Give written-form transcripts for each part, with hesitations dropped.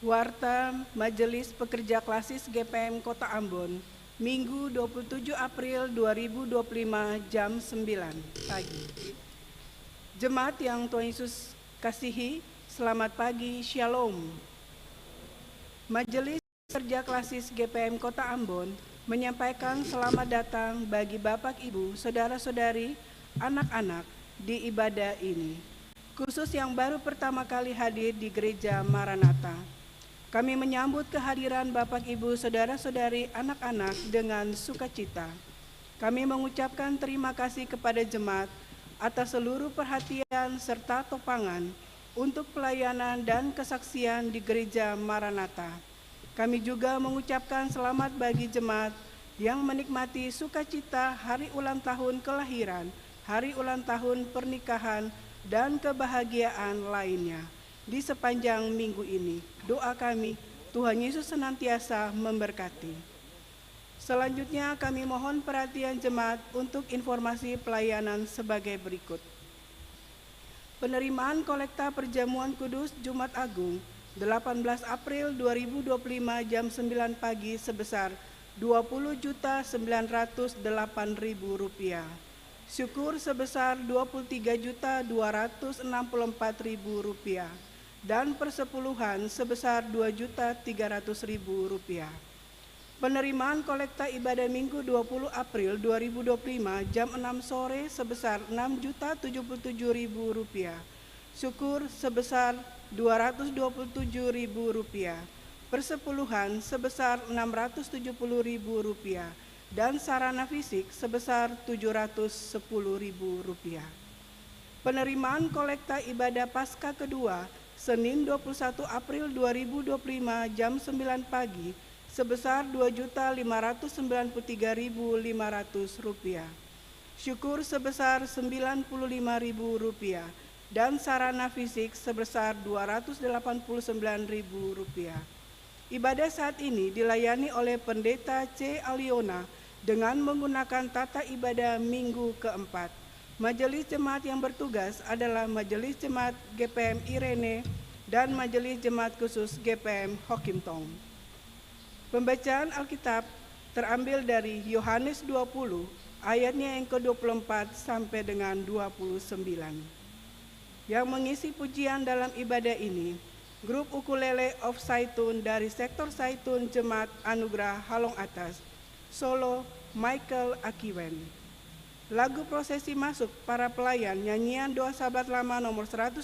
Warta Majelis Pekerja Klasis GPM Kota Ambon, Minggu 27 April 2025 jam 9 pagi. Jemaat yang Tuhan Yesus kasihi, selamat pagi, Shalom. Majelis Pekerja Klasis GPM Kota Ambon menyampaikan selamat datang bagi Bapak, Ibu, Saudara-saudari, anak-anak di ibadah ini, khusus yang baru pertama kali hadir di Gereja Maranatha. Kami menyambut kehadiran Bapak, Ibu, Saudara-saudari, anak-anak dengan sukacita. Kami mengucapkan terima kasih kepada jemaat atas seluruh perhatian serta topangan untuk pelayanan dan kesaksian di Gereja Maranatha. Kami juga mengucapkan selamat bagi jemaat yang menikmati sukacita hari ulang tahun kelahiran, hari ulang tahun pernikahan, dan kebahagiaan lainnya di sepanjang minggu ini. Doa kami, Tuhan Yesus senantiasa memberkati. Selanjutnya kami mohon perhatian jemaat untuk informasi pelayanan sebagai berikut. Penerimaan kolekta perjamuan kudus Jumat Agung 18 April 2025 jam 9 pagi sebesar Rp20.908.000. Syukur sebesar Rp23.264.000 dan persepuluhan sebesar Rp2.300.000. Penerimaan kolekta ibadah Minggu 20 April 2025 jam 6 sore sebesar Rp6.077.000. Syukur sebesar Rp227.000. Persepuluhan sebesar Rp670.000 dan sarana fisik sebesar Rp710.000. Penerimaan kolekta ibadah Paskah kedua Senin 21 April 2025 jam 9 pagi sebesar Rp2.593.500. Syukur sebesar Rp95.000 dan sarana fisik sebesar Rp289.000. Ibadah saat ini dilayani oleh Pendeta C. Aliona dengan menggunakan tata ibadah minggu keempat. Majelis Jemaat yang bertugas adalah Majelis Jemaat GPM Irene dan Majelis Jemaat Khusus GPM Hokimtong. Pembacaan Alkitab terambil dari Yohanes 20 ayatnya yang ke-24 sampai dengan 29. Yang mengisi pujian dalam ibadah ini, grup ukulele of Saitun dari sektor Saitun Jemaat Anugerah Halong Atas, Solo, Michael Akiwen. Lagu prosesi masuk para pelayan nyanyian doa sahabat lama nomor 130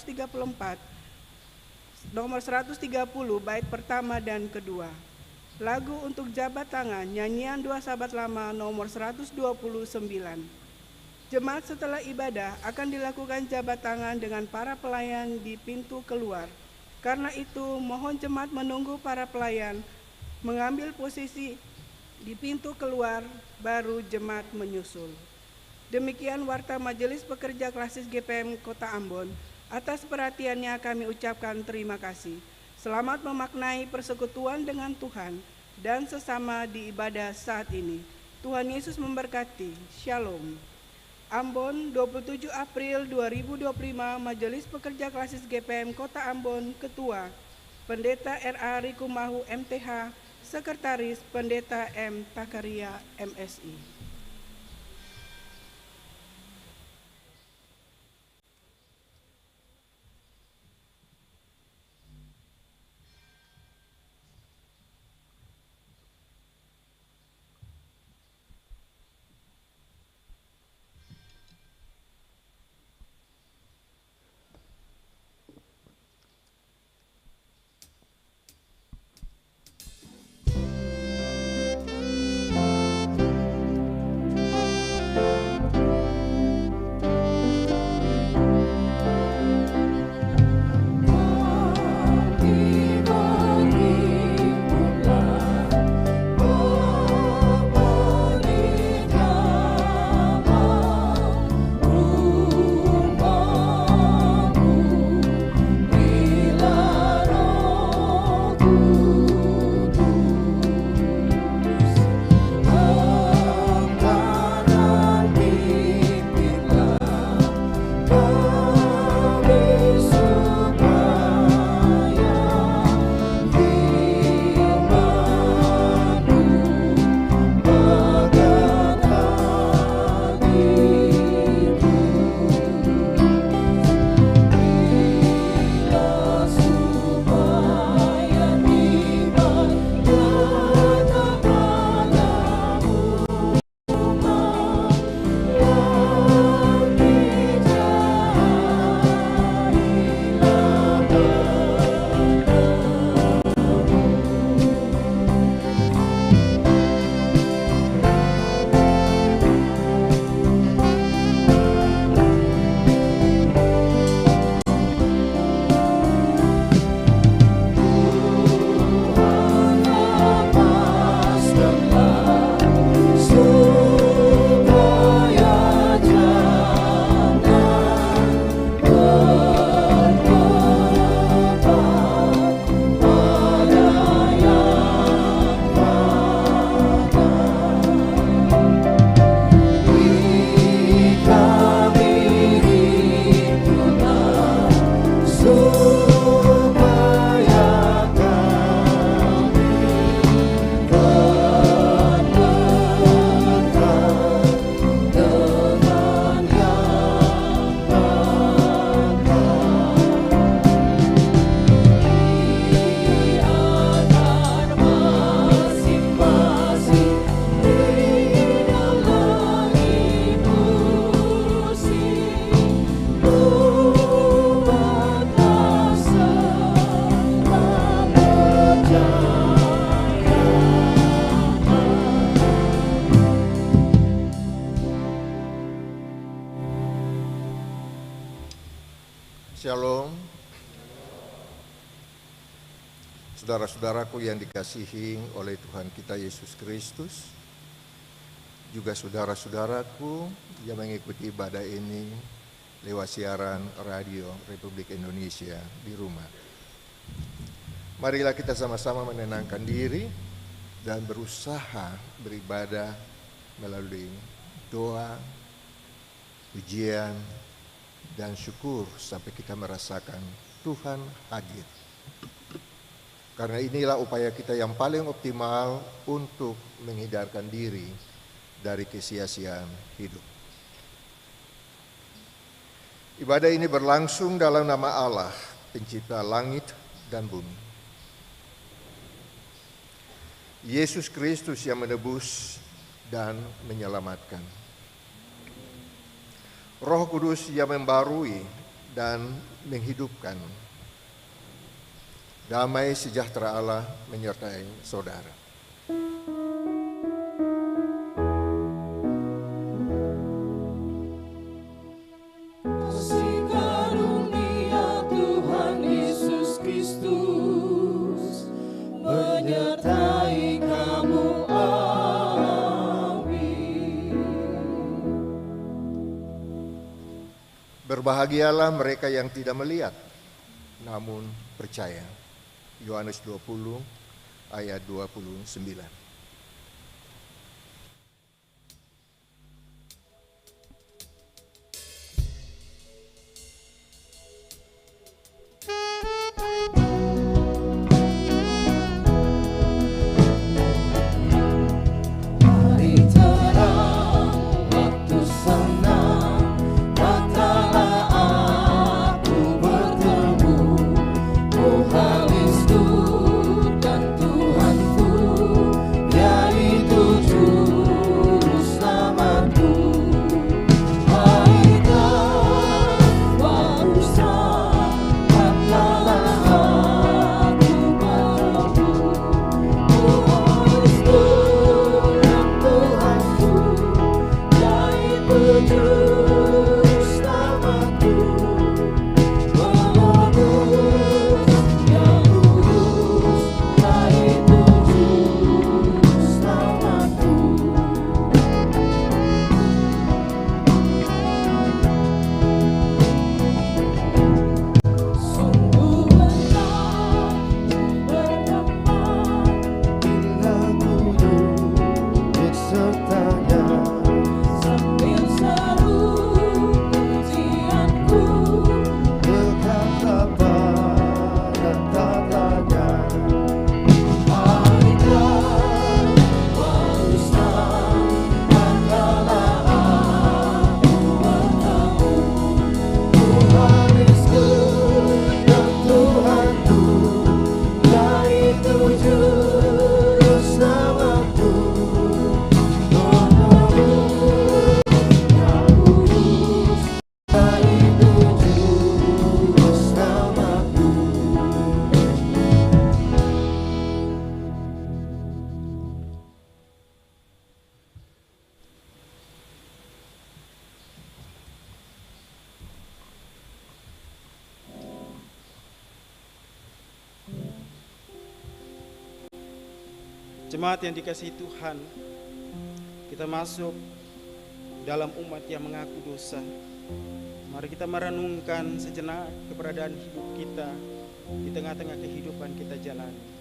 bait pertama dan kedua. Lagu untuk jabat tangan nyanyian doa sahabat lama nomor 129. Jemaat setelah ibadah akan dilakukan jabat tangan dengan para pelayan di pintu keluar. Karena itu mohon jemaat menunggu para pelayan mengambil posisi di pintu keluar, baru jemaat menyusul. Demikian warta Majelis Pekerja Klasis GPM Kota Ambon. Atas perhatiannya kami ucapkan terima kasih. Selamat memaknai persekutuan dengan Tuhan dan sesama di ibadah saat ini. Tuhan Yesus memberkati. Shalom. Ambon, 27 April 2025, Majelis Pekerja Klasis GPM Kota Ambon, Ketua, Pendeta R.A. Rikumahu MTH, Sekretaris Pendeta M. Takaria MSI. Shalom. Saudara-saudaraku yang dikasihi oleh Tuhan kita Yesus Kristus, juga saudara-saudaraku yang mengikuti ibadah ini lewat siaran radio Republik Indonesia di rumah. Marilah kita sama-sama menenangkan diri dan berusaha beribadah melalui doa, pujian, dan syukur sampai kita merasakan Tuhan hadir. Karena inilah upaya kita yang paling optimal untuk menghindarkan diri dari kesia-siaan hidup. Ibadah ini berlangsung dalam nama Allah, pencipta langit dan bumi. Yesus Kristus yang menebus dan menyelamatkan. Roh Kudus yang membarui dan menghidupkan. Damai sejahtera Allah menyertai saudara. Kasih karunia Tuhan Yesus Kristus menyertai kamu, amin. Berbahagialah mereka yang tidak melihat, namun percaya. Yohanes 20 ayat 29. Jemaat yang dikasihi Tuhan, kita masuk dalam umat yang mengaku dosa. Mari kita merenungkan sejenak keberadaan hidup kita di tengah-tengah kehidupan kita jalani.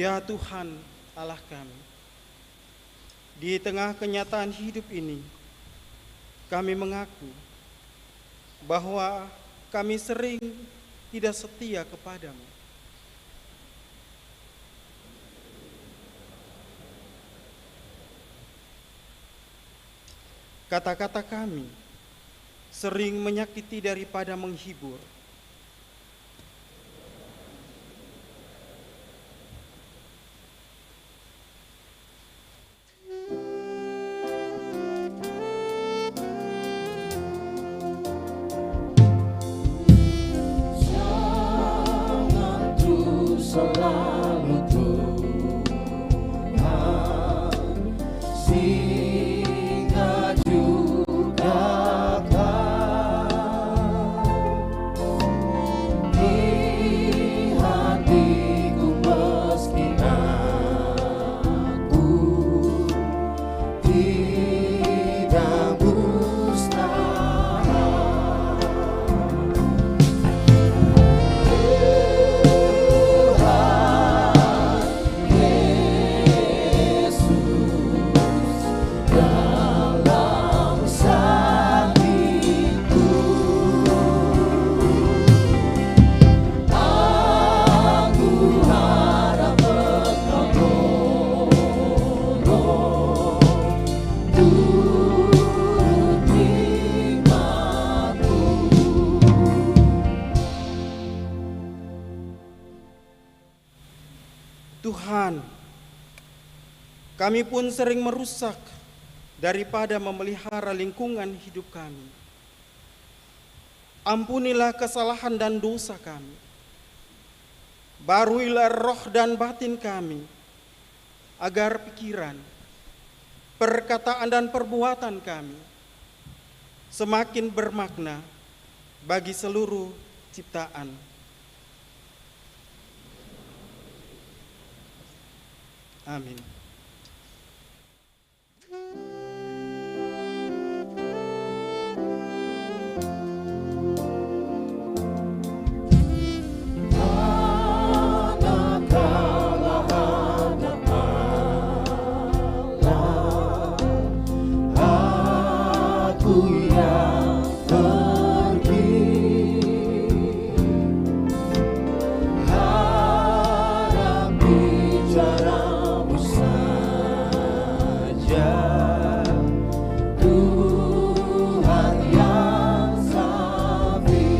Ya Tuhan Allah kami, di tengah kenyataan hidup ini, kami mengaku bahwa kami sering tidak setia kepadamu. Kata-kata kami sering menyakiti daripada menghibur. Jangan ku selalu Tuhan, singgah juga di hatiku meski aku tidak berusaha. Dalam sakitku, aku harap Engkau tolong turut nikmatku. Tuhan, kami pun sering merusak daripada memelihara lingkungan hidup kami. Ampunilah kesalahan dan dosa kami. Baruilah roh dan batin kami, agar pikiran, perkataan dan perbuatan kami semakin bermakna bagi seluruh ciptaan. Amin. Manakala ada Allah, aku yang pergi. Harap bicaramu saja, Tuhan yang safi.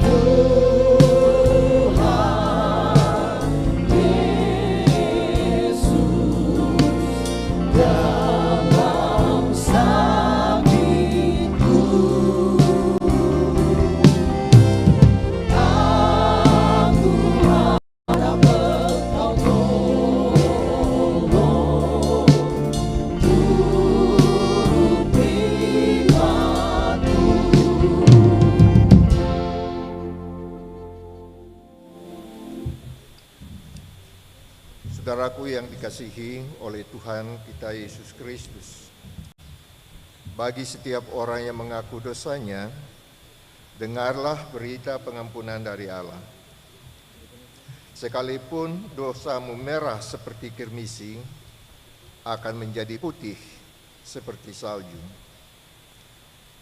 Tuhan Yesus, dalam sakitku, aku harap Engkau tolong turut nikmatku. Saudaraku yang dikasihi oleh Tuhan kita Yesus Kristus, bagi setiap orang yang mengaku dosanya, dengarlah berita pengampunan dari Allah. Sekalipun dosamu merah seperti kirmisi, akan menjadi putih seperti salju.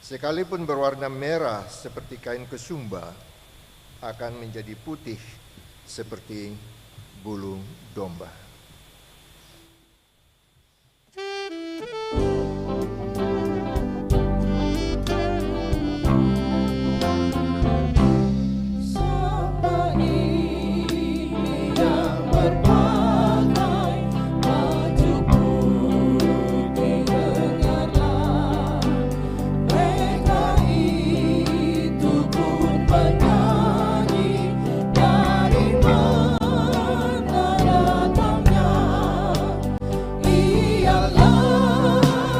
Sekalipun berwarna merah seperti kain kesumba, akan menjadi putih seperti bulu domba. Sapa ini yang berpakai baju putih, dengarlah, mereka itu pun penyanyi. Dari mana datangnya? Ialah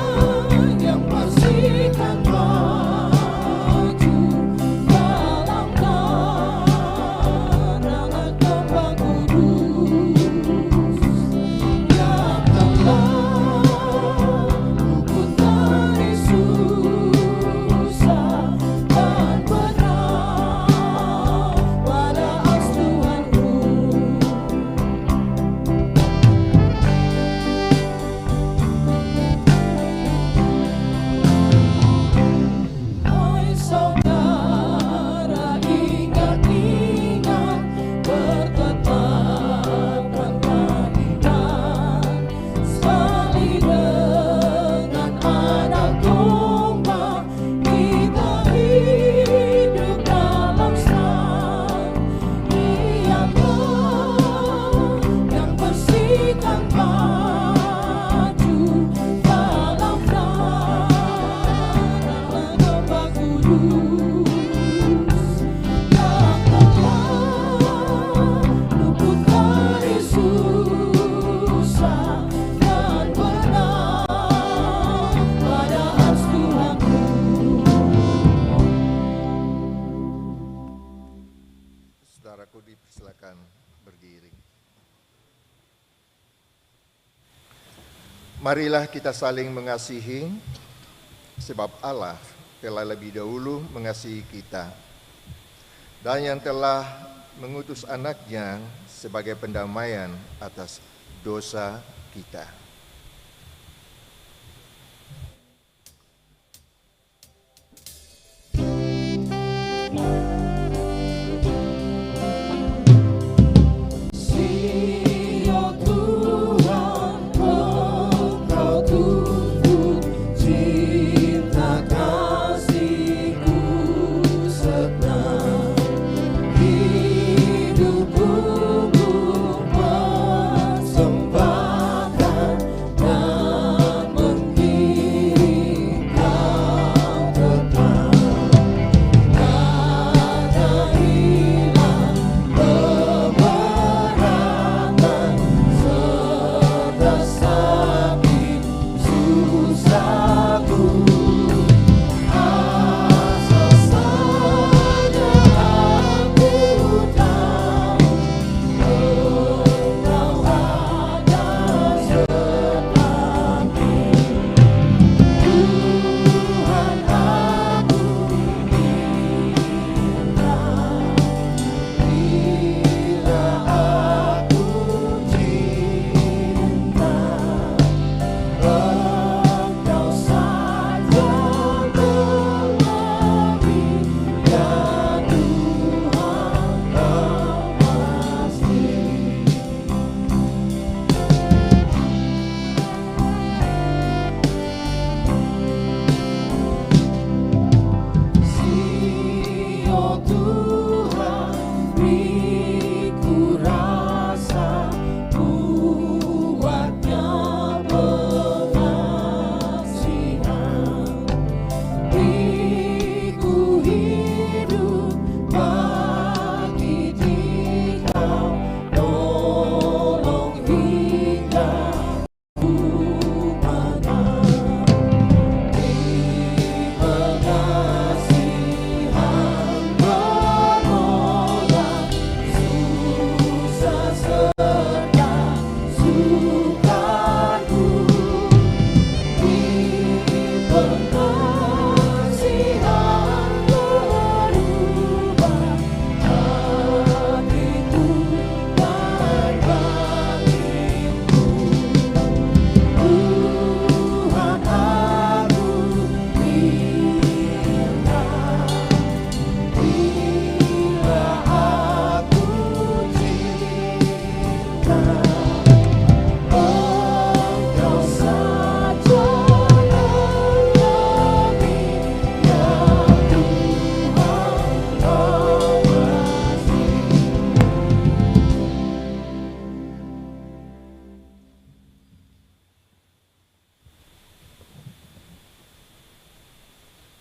Marilah kita saling mengasihi, sebab Allah telah lebih dahulu mengasihi kita, dan yang telah mengutus anaknya sebagai pendamaian atas dosa kita.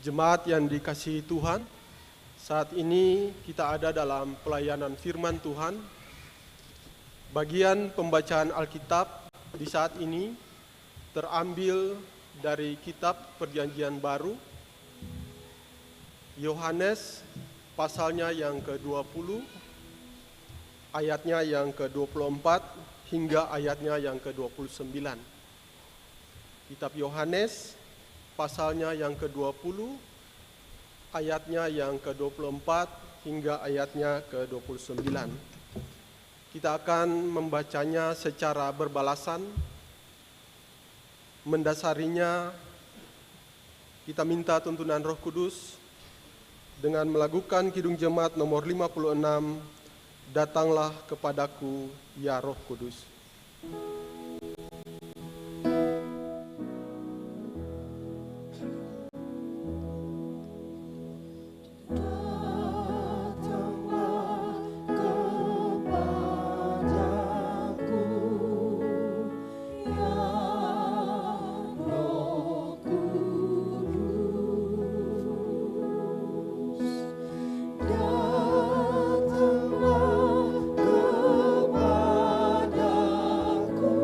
Jemaat yang dikasihi Tuhan, saat ini kita ada dalam pelayanan firman Tuhan. Bagian pembacaan Alkitab di saat ini terambil dari kitab Perjanjian Baru, Yohanes pasalnya yang ke-20, ayatnya yang ke-24 hingga ayatnya yang ke-29. Kitab Yohanes pasalnya yang ke-20, ayatnya yang ke-24 hingga ayatnya ke-29. Kita akan membacanya secara berbalasan. Mendasarinya, kita minta tuntunan Roh Kudus dengan melakukan Kidung Jemaat nomor 56, Datanglah kepadaku, ya Roh Kudus. Datanglah kepadaku.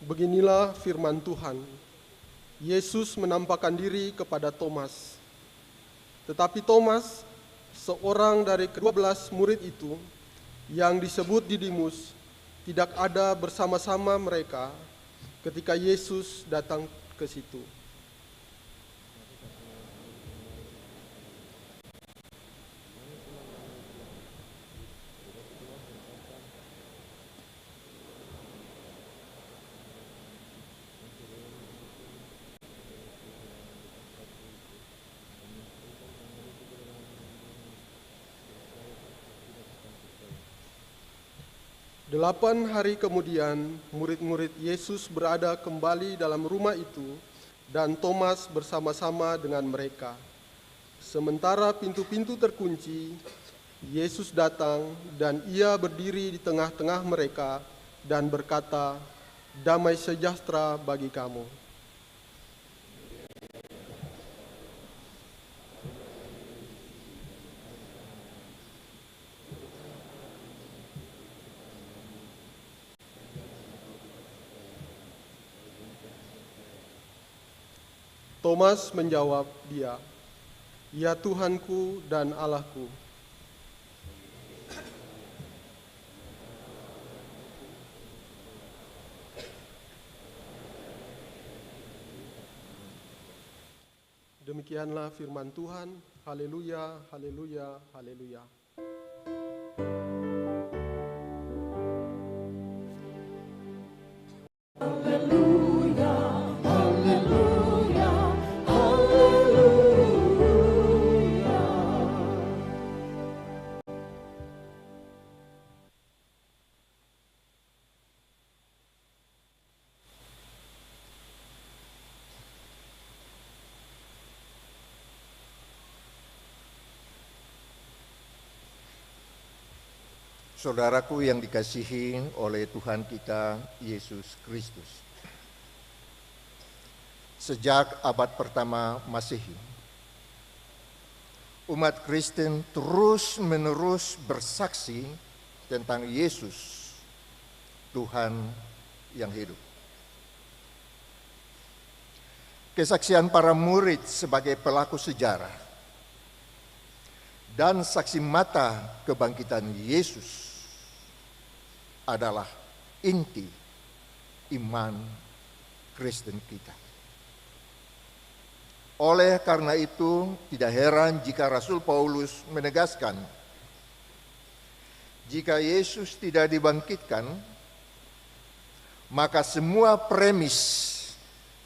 Beginilah firman Tuhan. Yesus menampakkan diri kepada Thomas. Tetapi Thomas, seorang dari ke-12 murid itu, yang disebut Didimus, tidak ada bersama-sama mereka ketika Yesus datang ke situ. Delapan hari kemudian, murid-murid Yesus berada kembali dalam rumah itu, dan Thomas bersama-sama dengan mereka. Sementara pintu-pintu terkunci, Yesus datang dan ia berdiri di tengah-tengah mereka dan berkata, "Damai sejahtera bagi kamu." Thomas menjawab dia, "Ya Tuhanku dan Allahku." Demikianlah firman Tuhan. Haleluya, haleluya, haleluya. Saudaraku yang dikasihi oleh Tuhan kita Yesus Kristus. Sejak abad pertama Masehi, umat Kristen terus-menerus bersaksi tentang Yesus, Tuhan yang hidup. Kesaksian para murid sebagai pelaku sejarah dan saksi mata kebangkitan Yesus adalah inti iman Kristen kita. Oleh karena itu, tidak heran jika Rasul Paulus menegaskan, jika Yesus tidak dibangkitkan, maka semua premis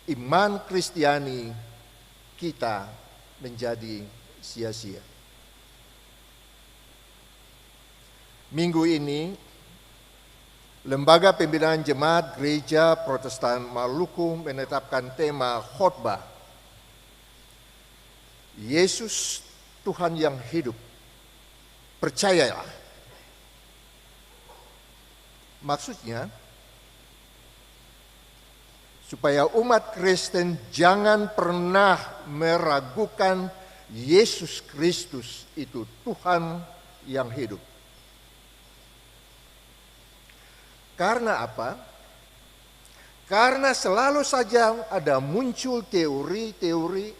iman Kristiani kita menjadi sia-sia. Minggu ini, Lembaga Pembinaan Jemaat Gereja Protestan Maluku menetapkan tema khotbah, Yesus Tuhan yang hidup, percayalah. Maksudnya, supaya umat Kristen jangan pernah meragukan Yesus Kristus itu Tuhan yang hidup. Karena apa? Karena selalu saja ada muncul teori-teori,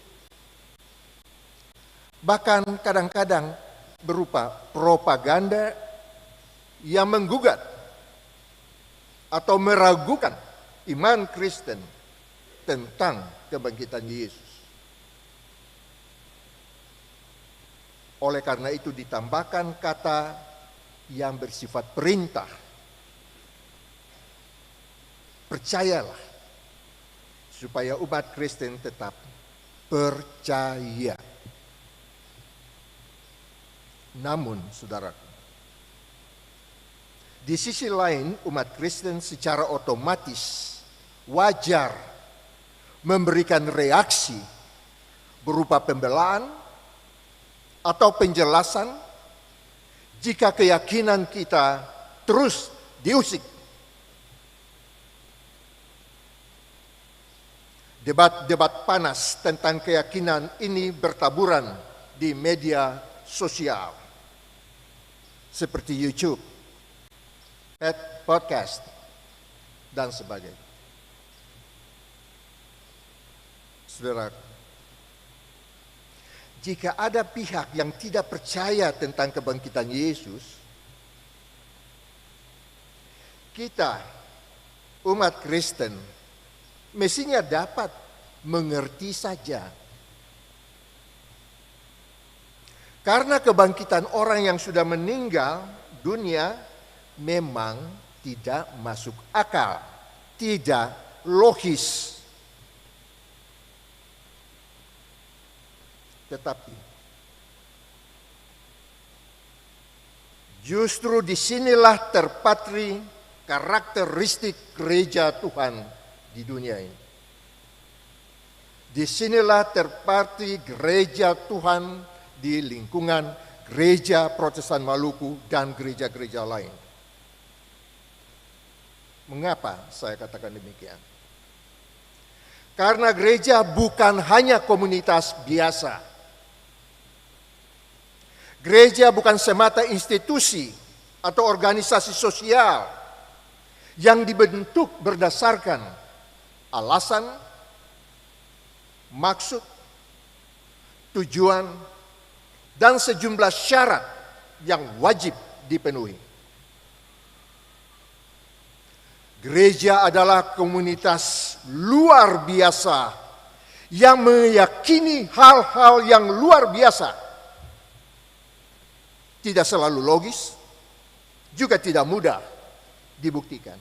bahkan kadang-kadang berupa propaganda yang menggugat atau meragukan iman Kristen tentang kebangkitan Yesus. Oleh karena itu ditambahkan kata yang bersifat perintah. Percayalah, supaya umat Kristen tetap percaya. Namun, saudaraku, di sisi lain umat Kristen secara otomatis wajar memberikan reaksi berupa pembelaan atau penjelasan jika keyakinan kita terus diusik. Debat-debat panas tentang keyakinan ini bertaburan di media sosial seperti YouTube, podcast, dan sebagainya. Saudara, jika ada pihak yang tidak percaya tentang kebangkitan Yesus, kita, umat Kristen, mestinya dapat mengerti saja. Karena kebangkitan orang yang sudah meninggal dunia memang tidak masuk akal, tidak logis. Tetapi justru disinilah terpatri karakteristik gereja Tuhan di dunia ini. Disinilah terpatri gereja Tuhan di lingkungan gereja Protestan Maluku dan gereja-gereja lain. Mengapa saya katakan demikian? Karena gereja bukan hanya komunitas biasa. Gereja bukan semata institusi atau organisasi sosial yang dibentuk berdasarkan alasan, maksud, tujuan, dan sejumlah syarat yang wajib dipenuhi. Gereja adalah komunitas luar biasa yang meyakini hal-hal yang luar biasa. Tidak selalu logis, juga tidak mudah dibuktikan.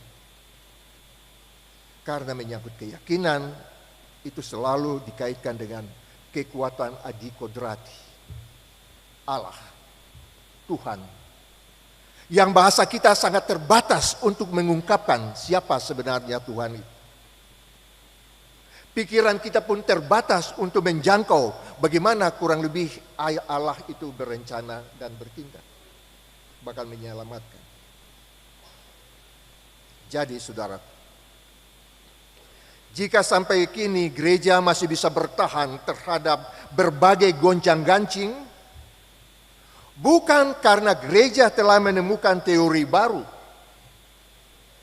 Karena menyangkut keyakinan, itu selalu dikaitkan dengan kekuatan adikodrati, Allah, Tuhan, yang bahasa kita sangat terbatas untuk mengungkapkan siapa sebenarnya Tuhan itu. Pikiran kita pun terbatas untuk menjangkau bagaimana kurang lebih Allah itu berencana dan bertindak, bakal menyelamatkan. Jadi saudara, jika sampai kini gereja masih bisa bertahan terhadap berbagai gonjang-ganjing, bukan karena gereja telah menemukan teori baru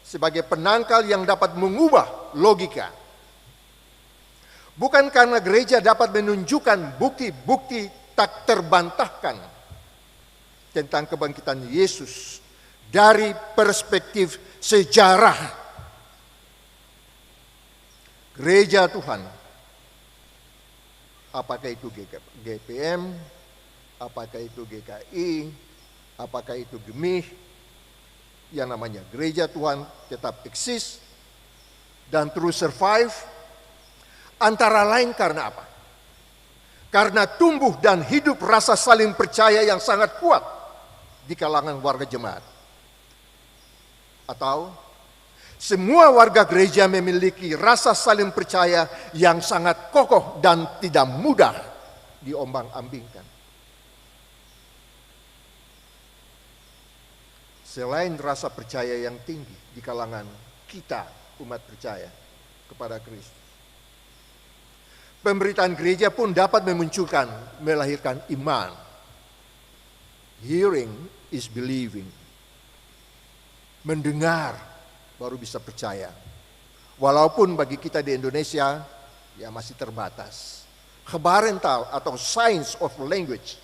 sebagai penangkal yang dapat mengubah logika. Bukan karena gereja dapat menunjukkan bukti-bukti tak terbantahkan tentang kebangkitan Yesus dari perspektif sejarah. Gereja Tuhan, apakah itu GPM, apakah itu GKI, apakah itu GEMIH, yang namanya Gereja Tuhan tetap eksis dan terus survive. Antara lain karena apa? Karena tumbuh dan hidup rasa saling percaya yang sangat kuat di kalangan warga jemaat. Atau semua warga gereja memiliki rasa saling percaya yang sangat kokoh dan tidak mudah diombang-ambingkan. Selain rasa percaya yang tinggi di kalangan kita umat percaya kepada Kristus, pemberitaan gereja pun dapat melahirkan iman. Hearing is believing. Mendengar baru bisa percaya. Walaupun bagi kita di Indonesia ya masih terbatas. Gebarental atau science of language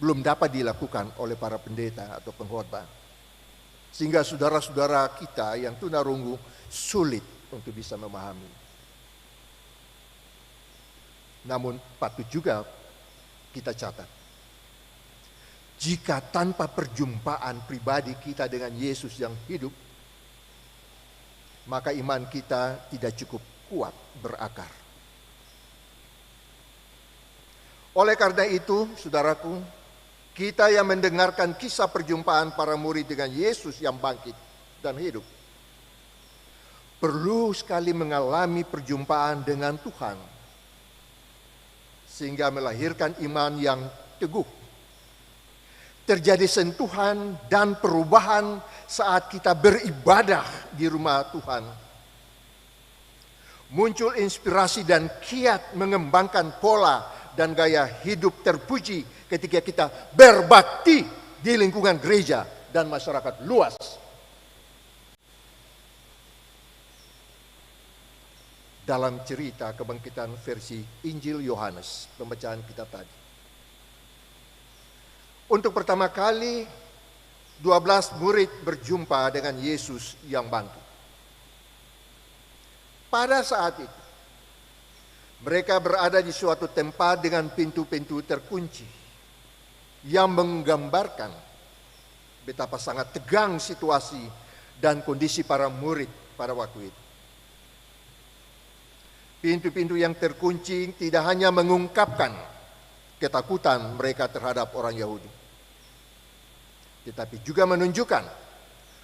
belum dapat dilakukan oleh para pendeta atau pengkhotbah. Sehingga saudara-saudara kita yang tunarungu sulit untuk bisa memahami. Namun patut juga kita catat, jika tanpa perjumpaan pribadi kita dengan Yesus yang hidup, maka iman kita tidak cukup kuat berakar. Oleh karena itu, saudaraku, kita yang mendengarkan kisah perjumpaan para murid dengan Yesus yang bangkit dan hidup, perlu sekali mengalami perjumpaan dengan Tuhan, sehingga melahirkan iman yang teguh. Terjadi sentuhan dan perubahan saat kita beribadah di rumah Tuhan. Muncul inspirasi dan kiat mengembangkan pola dan gaya hidup terpuji ketika kita berbakti di lingkungan gereja dan masyarakat luas. dalam cerita kebangkitan versi Injil Yohanes, pembacaan kita tadi. Untuk pertama kali 12 murid berjumpa dengan Yesus yang bangkit. Pada saat itu, mereka berada di suatu tempat dengan pintu-pintu terkunci yang menggambarkan betapa sangat tegang situasi dan kondisi para murid pada waktu itu. Pintu-pintu yang terkunci tidak hanya mengungkapkan ketakutan mereka terhadap orang Yahudi, tetapi juga menunjukkan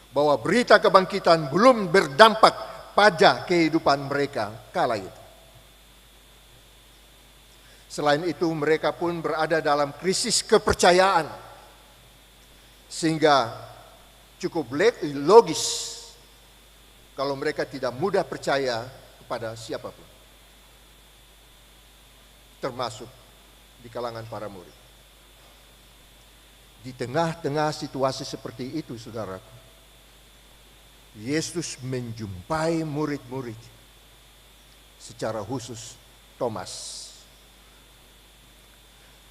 bahwa berita kebangkitan belum berdampak pada kehidupan mereka kala itu. Selain itu, mereka pun berada dalam krisis kepercayaan, sehingga cukup logis kalau mereka tidak mudah percaya kepada siapapun, termasuk di kalangan para murid. Di tengah-tengah situasi seperti itu, saudaraku, Yesus menjumpai murid-murid, secara khusus Thomas.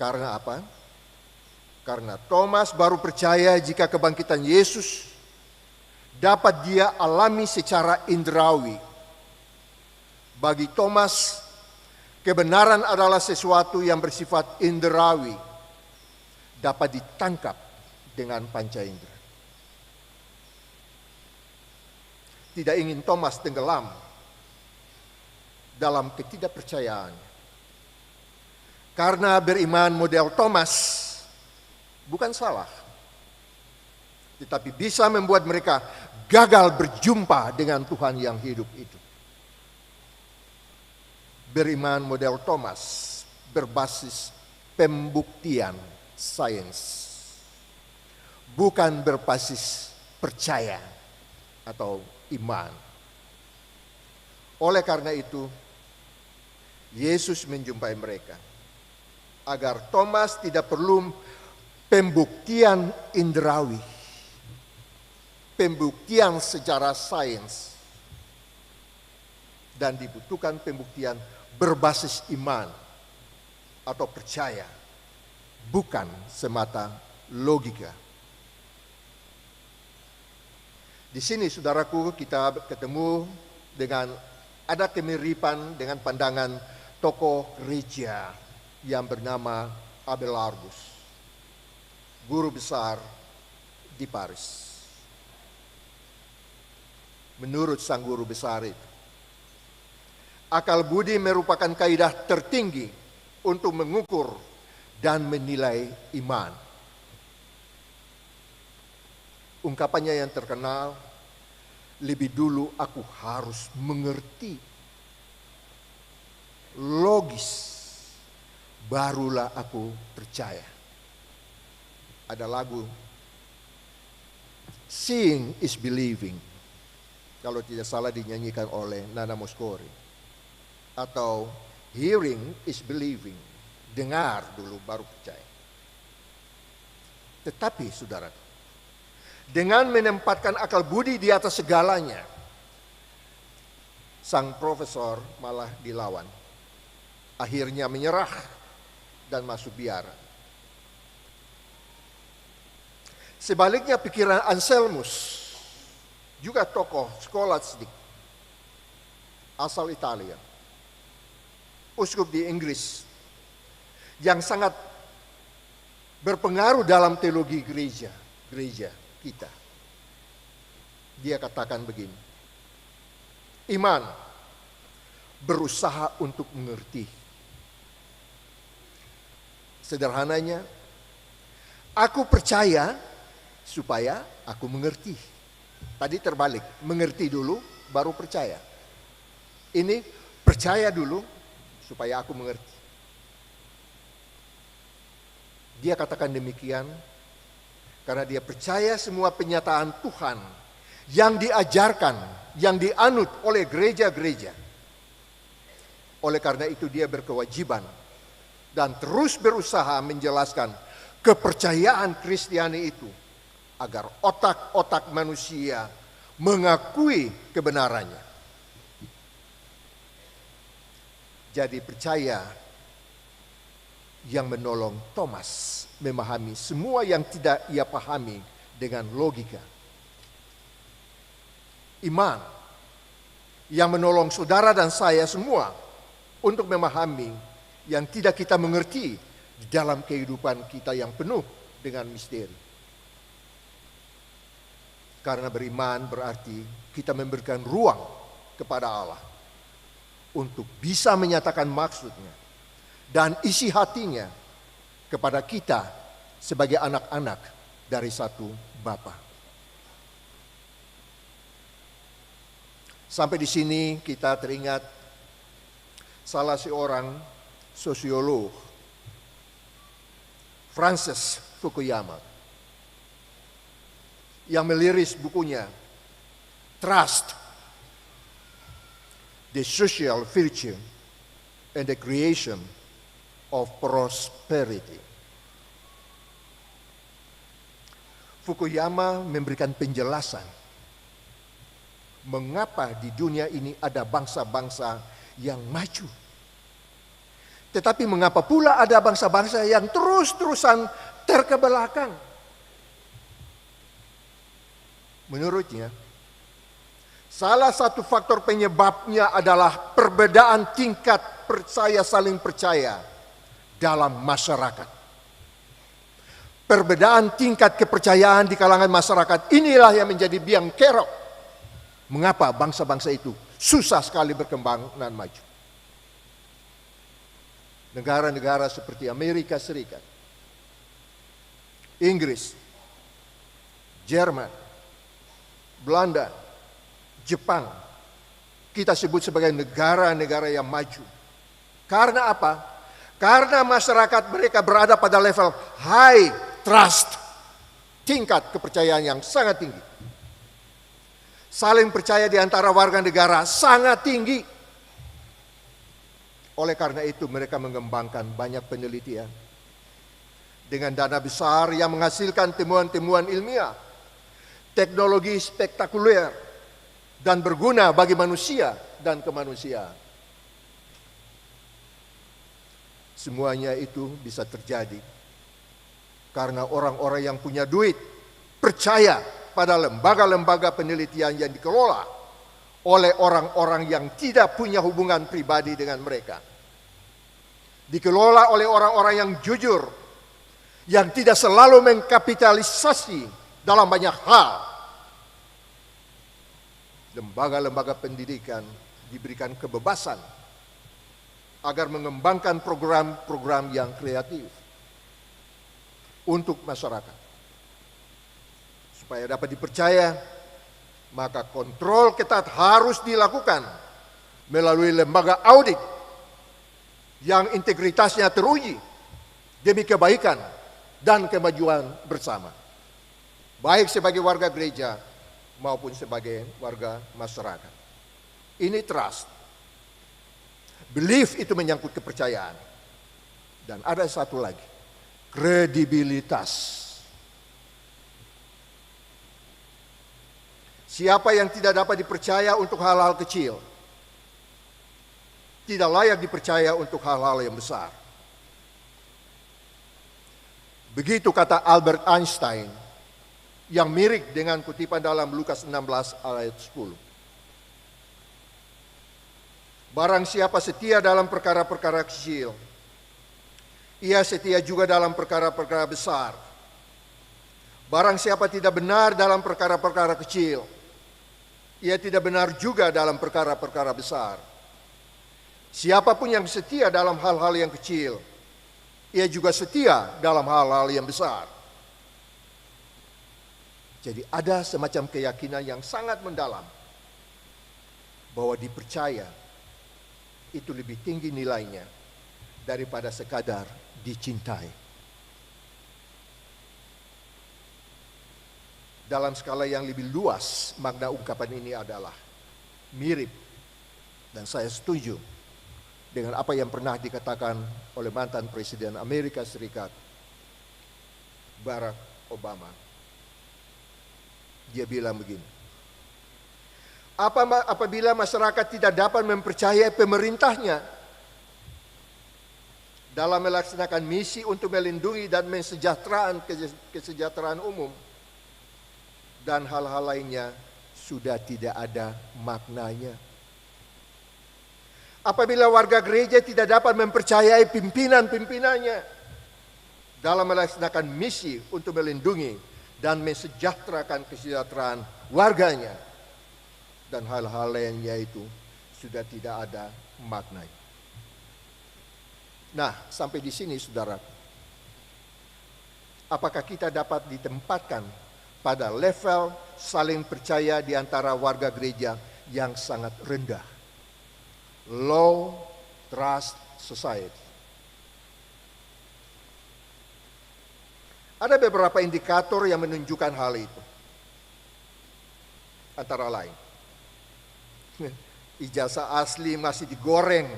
Karena apa? Karena Thomas baru percaya jika kebangkitan Yesus dapat dia alami secara indrawi. Bagi Thomas, kebenaran adalah sesuatu yang bersifat indrawi, dapat ditangkap dengan panca indera. Tidak ingin Thomas tenggelam dalam ketidakpercayaannya. Karena beriman model Thomas bukan salah, tetapi bisa membuat mereka gagal berjumpa dengan Tuhan yang hidup itu. Beriman model Thomas berbasis pembuktian sains, bukan berbasis percaya atau iman. Oleh karena itu, Yesus menjumpai mereka agar Thomas tidak perlu pembuktian indrawi, pembuktian secara sains, dan dibutuhkan pembuktian berbasis iman atau percaya, bukan semata logika. Di sini, saudaraku, kita ketemu dengan ada kemiripan dengan pandangan tokoh gereja yang bernama Abelardus, guru besar di Paris. Menurut sang guru besar itu, akal budi merupakan kaidah tertinggi untuk mengukur dan menilai iman. Ungkapannya yang terkenal, lebih dulu aku harus mengerti, logis, barulah aku percaya. Ada lagu, Seeing is Believing, kalau tidak salah dinyanyikan oleh Nana Mouskouri. Atau Hearing is Believing, dengar dulu baru percaya. Tetapi saudara, dengan menempatkan akal budi di atas segalanya, sang profesor malah dilawan. Akhirnya menyerah dan masuk biara. Sebaliknya pikiran Anselmus, juga tokoh skolastik asal Italia, uskup di Inggris, yang sangat berpengaruh dalam teologi gereja kita. Dia katakan begini, iman berusaha untuk mengerti. Sederhananya, aku percaya supaya aku mengerti. Tadi terbalik, mengerti dulu baru percaya. Ini percaya dulu supaya aku mengerti. Dia katakan demikian karena dia percaya semua penyataan Tuhan yang diajarkan, yang dianut oleh gereja-gereja. Oleh karena itu dia berkewajiban dan terus berusaha menjelaskan kepercayaan Kristiani itu agar otak-otak manusia mengakui kebenarannya. jadi percaya yang menolong Thomas memahami semua yang tidak ia pahami dengan logika. Iman yang menolong saudara dan saya semua untuk memahami yang tidak kita mengerti di dalam kehidupan kita yang penuh dengan misteri. Karena beriman berarti kita memberikan ruang kepada Allah untuk bisa menyatakan maksudnya dan isi hatinya kepada kita sebagai anak-anak dari satu Bapa. Sampai di sini kita teringat salah seorang sosiolog, Francis Fukuyama, yang meliris bukunya Trust, the Social Virtue and the Creation of Prosperity. Fukuyama memberikan penjelasan mengapa di dunia ini ada bangsa-bangsa yang maju. Tetapi mengapa pula ada bangsa-bangsa yang terus-terusan terkebelakang? Menurutnya, salah satu faktor penyebabnya adalah perbedaan tingkat saling percaya dalam masyarakat. Perbedaan tingkat kepercayaan di kalangan masyarakat inilah yang menjadi biang kerok mengapa bangsa-bangsa itu susah sekali berkembang dan maju. Negara-negara seperti Amerika Serikat, Inggris, Jerman, Belanda, Jepang, kita sebut sebagai negara-negara yang maju. Karena apa? Karena masyarakat mereka berada pada level high trust, tingkat kepercayaan yang sangat tinggi. Saling percaya di antara warga negara sangat tinggi. Oleh karena itu mereka mengembangkan banyak penelitian dengan dana besar yang menghasilkan temuan-temuan ilmiah, teknologi spektakuler dan berguna bagi manusia dan kemanusiaan. Semuanya itu bisa terjadi karena orang-orang yang punya duit percaya pada lembaga-lembaga penelitian yang dikelola oleh orang-orang yang tidak punya hubungan pribadi dengan mereka. Dikelola oleh orang-orang yang jujur, yang tidak selalu mengkapitalisasi dalam banyak hal. Lembaga-lembaga pendidikan diberikan kebebasan agar mengembangkan program-program yang kreatif untuk masyarakat. Supaya dapat dipercaya, maka kontrol ketat harus dilakukan melalui lembaga audit yang integritasnya teruji demi kebaikan dan kemajuan bersama, baik sebagai warga gereja maupun sebagai warga masyarakat. Ini trust. Belief itu menyangkut kepercayaan. Dan ada satu lagi, kredibilitas. Siapa yang tidak dapat dipercaya untuk hal-hal kecil, tidak layak dipercaya untuk hal-hal yang besar. Begitu kata Albert Einstein yang mirip dengan kutipan dalam Lukas 16 ayat 10. Barang siapa setia dalam perkara-perkara kecil, ia setia juga dalam perkara-perkara besar. Barang siapa tidak benar dalam perkara-perkara kecil, ia tidak benar juga dalam perkara-perkara besar. Siapapun yang setia dalam hal-hal yang kecil, ia juga setia dalam hal-hal yang besar. Jadi ada semacam keyakinan yang sangat mendalam bahwa dipercaya itu lebih tinggi nilainya daripada sekadar dicintai. Dalam skala yang lebih luas, makna ungkapan ini adalah mirip, dan saya setuju dengan apa yang pernah dikatakan oleh mantan Presiden Amerika Serikat, Barack Obama. Dia bilang begini, apabila masyarakat tidak dapat mempercayai pemerintahnya, dalam melaksanakan misi untuk melindungi dan kesejahteraan umum, dan hal-hal lainnya sudah tidak ada maknanya. Apabila warga gereja tidak dapat mempercayai pimpinan-pimpinannya dalam melaksanakan misi untuk melindungi dan mensejahterakan kesejahteraan warganya, dan hal-hal lainnya itu sudah tidak ada maknanya. Nah, sampai di sini saudara, apakah kita dapat ditempatkan pada level saling percaya di antara warga gereja yang sangat rendah? Low trust society. Ada beberapa indikator yang menunjukkan hal itu. Antara lain, ijazah asli masih digoreng,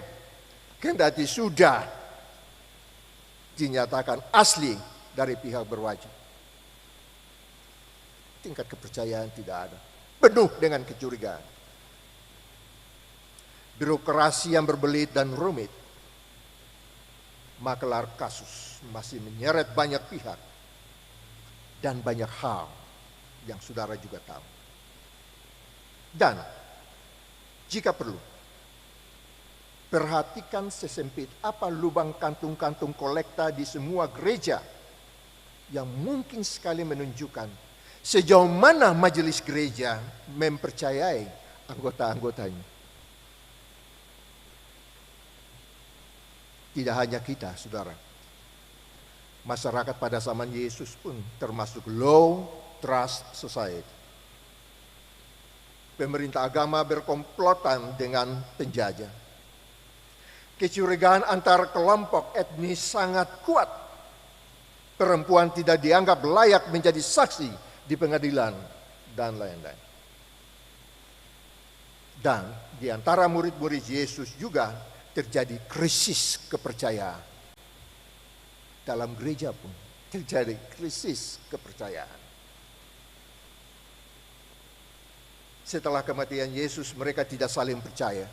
kendati sudah dinyatakan asli dari pihak berwajib. Tingkat kepercayaan tidak ada, penuh dengan kecurigaan. Birokrasi yang berbelit dan rumit, makelar kasus masih menyeret banyak pihak, dan banyak hal yang saudara juga tahu. Dan jika perlu, perhatikan sesempit apa lubang kantung-kantung kolekta di semua gereja yang mungkin sekali menunjukkan sejauh mana majelis gereja mempercayai anggota-anggotanya. Tidak hanya kita, saudara. Masyarakat pada zaman Yesus pun termasuk low trust society. Pemerintah agama berkomplotan dengan penjajah. Kecurigaan antar kelompok etnis sangat kuat. Perempuan tidak dianggap layak menjadi saksi di pengadilan, dan lain-lain. Dan di antara murid-murid Yesus juga terjadi krisis kepercayaan. Dalam gereja pun terjadi krisis kepercayaan. Setelah kematian Yesus, mereka tidak saling percaya.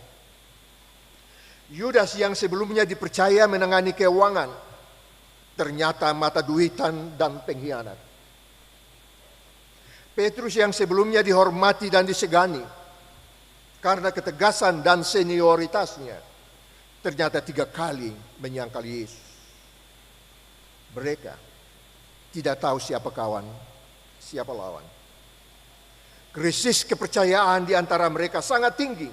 Yudas yang sebelumnya dipercaya menangani keuangan, ternyata mata duitan dan pengkhianat. Petrus yang sebelumnya dihormati dan disegani karena ketegasan dan senioritasnya, ternyata 3 kali menyangkal Yesus. Mereka tidak tahu siapa kawan, siapa lawan. Krisis kepercayaan di antara mereka sangat tinggi,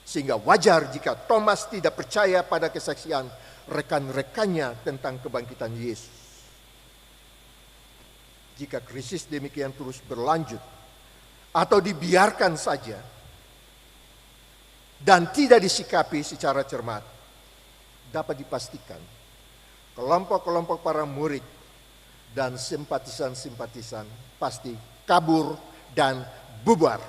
sehingga wajar jika Thomas tidak percaya pada kesaksian rekan-rekannya tentang kebangkitan Yesus. Jika krisis demikian terus berlanjut atau dibiarkan saja dan tidak disikapi secara cermat, dapat dipastikan kelompok-kelompok para murid dan simpatisan-simpatisan pasti kabur dan bubar.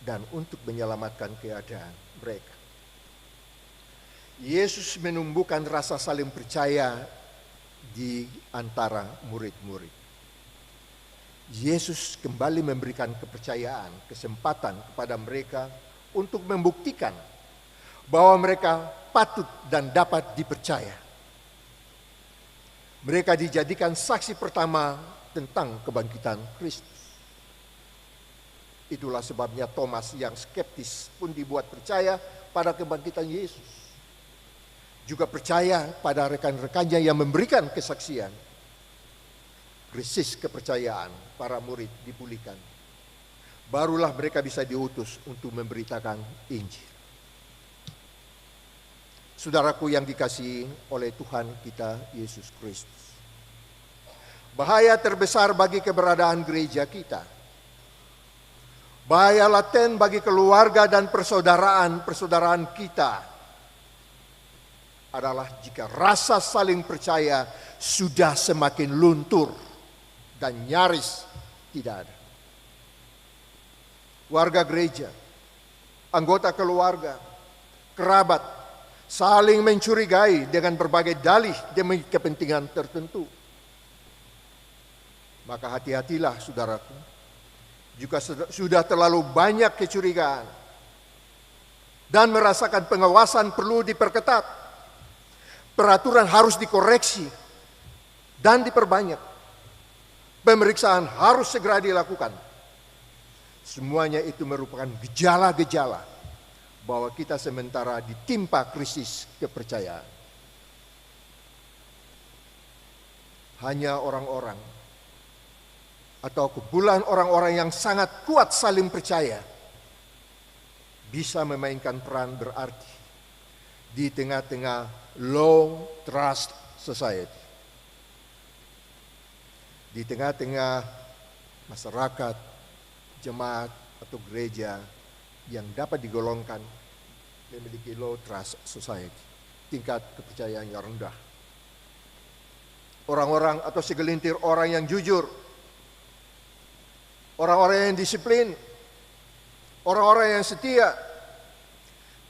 Dan untuk menyelamatkan keadaan mereka, Yesus menumbuhkan rasa saling percaya di antara murid-murid. Yesus kembali memberikan kepercayaan, kesempatan kepada mereka untuk membuktikan bahwa mereka patut dan dapat dipercaya. Mereka dijadikan saksi pertama tentang kebangkitan Kristus. Itulah sebabnya Thomas yang skeptis pun dibuat percaya pada kebangkitan Yesus. Juga percaya pada rekan-rekannya yang memberikan kesaksian. Krisis kepercayaan para murid dipulihkan. Barulah mereka bisa diutus untuk memberitakan Injil. Saudaraku yang dikasihi oleh Tuhan kita Yesus Kristus, bahaya terbesar bagi keberadaan gereja kita, bahaya laten bagi keluarga dan persaudaraan kita adalah jika rasa saling percaya sudah semakin luntur dan nyaris tidak ada. Warga gereja, anggota keluarga, kerabat saling mencurigai dengan berbagai dalih demi kepentingan tertentu. Maka hati-hatilah saudaraku, jika sudah terlalu banyak kecurigaan, dan merasakan pengawasan perlu diperketat. Peraturan harus dikoreksi dan diperbanyak. Pemeriksaan harus segera dilakukan. Semuanya itu merupakan gejala-gejala bahwa kita sementara ditimpa krisis kepercayaan. Hanya orang-orang atau kumpulan orang-orang yang sangat kuat saling percaya bisa memainkan peran berarti di tengah-tengah low trust society. Di tengah-tengah masyarakat, jemaat atau gereja yang dapat digolongkan memiliki low trust society, tingkat kepercayaan yang rendah. Orang-orang atau segelintir orang yang jujur, orang-orang yang disiplin, orang-orang yang setia,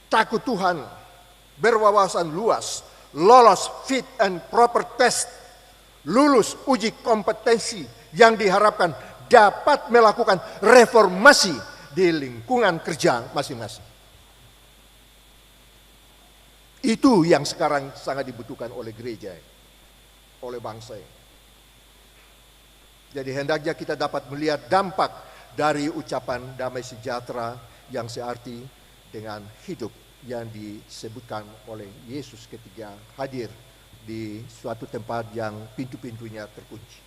takut Tuhan, berwawasan luas, lolos fit and proper test, lulus uji kompetensi yang diharapkan dapat melakukan reformasi di lingkungan kerja masing-masing. Itu yang sekarang sangat dibutuhkan oleh gereja, oleh bangsa. Jadi hendaknya kita dapat melihat dampak dari ucapan damai sejahtera yang searti dengan hidup yang disebutkan oleh Yesus ketika hadir di suatu tempat yang pintu-pintunya terkunci.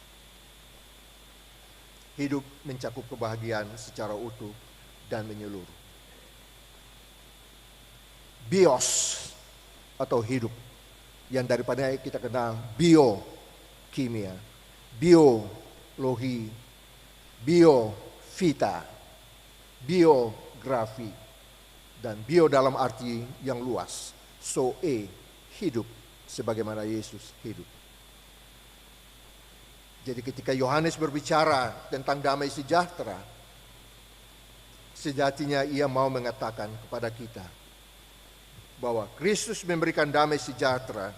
Hidup mencakup kebahagiaan secara utuh dan menyeluruh. Bios atau hidup yang daripada kita kenal biokimia, biologi, biofita, biografi, dan bio dalam arti yang luas. Hidup sebagaimana Yesus hidup. Jadi ketika Yohanes berbicara tentang damai sejahtera, sejatinya ia mau mengatakan kepada kita bahwa Kristus memberikan damai sejahtera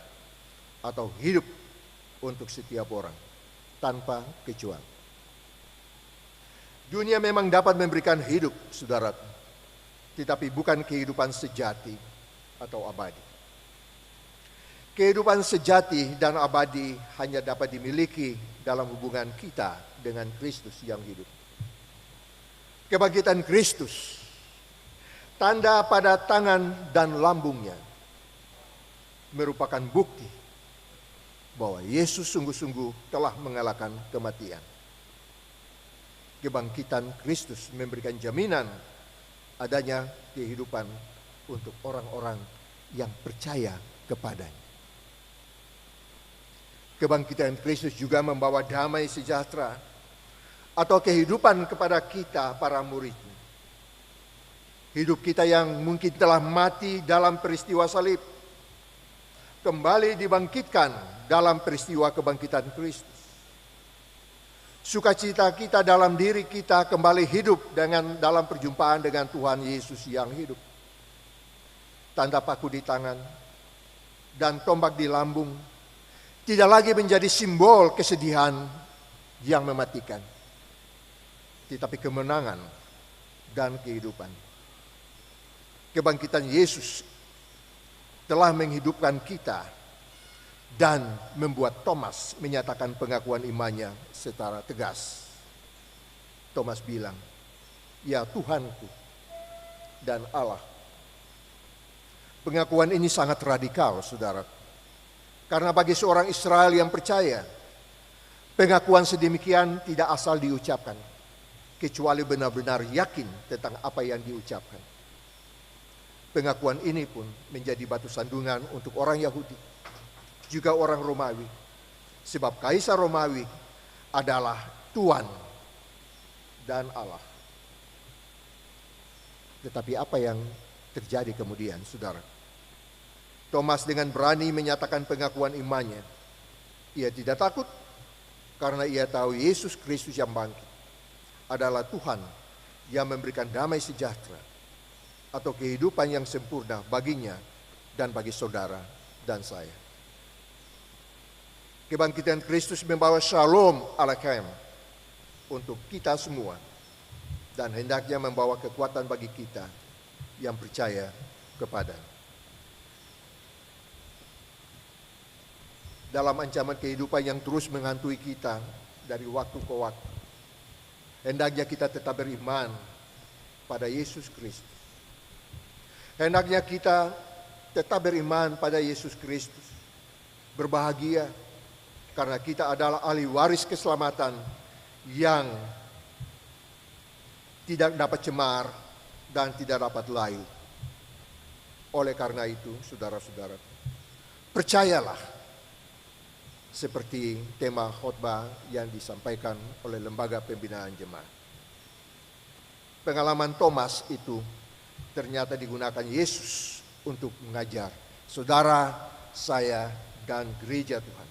atau hidup untuk setiap orang tanpa kecuali. Dunia memang dapat memberikan hidup, saudara, tetapi bukan kehidupan sejati atau abadi. Kehidupan sejati dan abadi hanya dapat dimiliki dalam hubungan kita dengan Kristus yang hidup. Kebangkitan Kristus, tanda pada tangan dan lambungnya, merupakan bukti bahwa Yesus sungguh-sungguh telah mengalahkan kematian. Kebangkitan Kristus memberikan jaminan adanya kehidupan untuk orang-orang yang percaya kepadanya. Kebangkitan Kristus juga membawa damai sejahtera atau kehidupan kepada kita para muridnya. Hidup kita yang mungkin telah mati dalam peristiwa salib, kembali dibangkitkan dalam peristiwa kebangkitan Kristus. Sukacita kita dalam diri kita kembali hidup dalam perjumpaan dengan Tuhan Yesus yang hidup. Tanda paku di tangan dan tombak di lambung tidak lagi menjadi simbol kesedihan yang mematikan, tetapi kemenangan dan kehidupan. Kebangkitan Yesus telah menghidupkan kita dan membuat Thomas menyatakan pengakuan imannya secara tegas. Thomas bilang, "Ya Tuhanku dan Allah." Pengakuan ini sangat radikal, saudara. Karena bagi seorang Israel yang percaya, pengakuan sedemikian tidak asal diucapkan, kecuali benar-benar yakin tentang apa yang diucapkan. Pengakuan ini pun menjadi batu sandungan untuk orang Yahudi, juga orang Romawi. Sebab Kaisar Romawi adalah Tuan dan Allah. Tetapi apa yang terjadi kemudian, saudara? Thomas dengan berani menyatakan pengakuan imannya. Ia tidak takut karena ia tahu Yesus Kristus yang bangkit adalah Tuhan yang memberikan damai sejahtera atau kehidupan yang sempurna baginya dan bagi saudara dan saya. Kebangkitan Kristus membawa shalom aleichem untuk kita semua dan hendaknya membawa kekuatan bagi kita yang percaya kepada. Dalam ancaman kehidupan yang terus menghantui kita dari waktu ke waktu, hendaknya kita tetap beriman pada Yesus Kristus. Hendaknya kita tetap beriman pada Yesus Kristus. Berbahagia karena kita adalah ahli waris keselamatan yang tidak dapat cemar dan tidak dapat layu. Oleh karena itu, saudara-saudara, percayalah seperti tema khotbah yang disampaikan oleh Lembaga Pembinaan Jemaat. Pengalaman Thomas itu ternyata digunakan Yesus untuk mengajar saudara, saya, dan gereja Tuhan.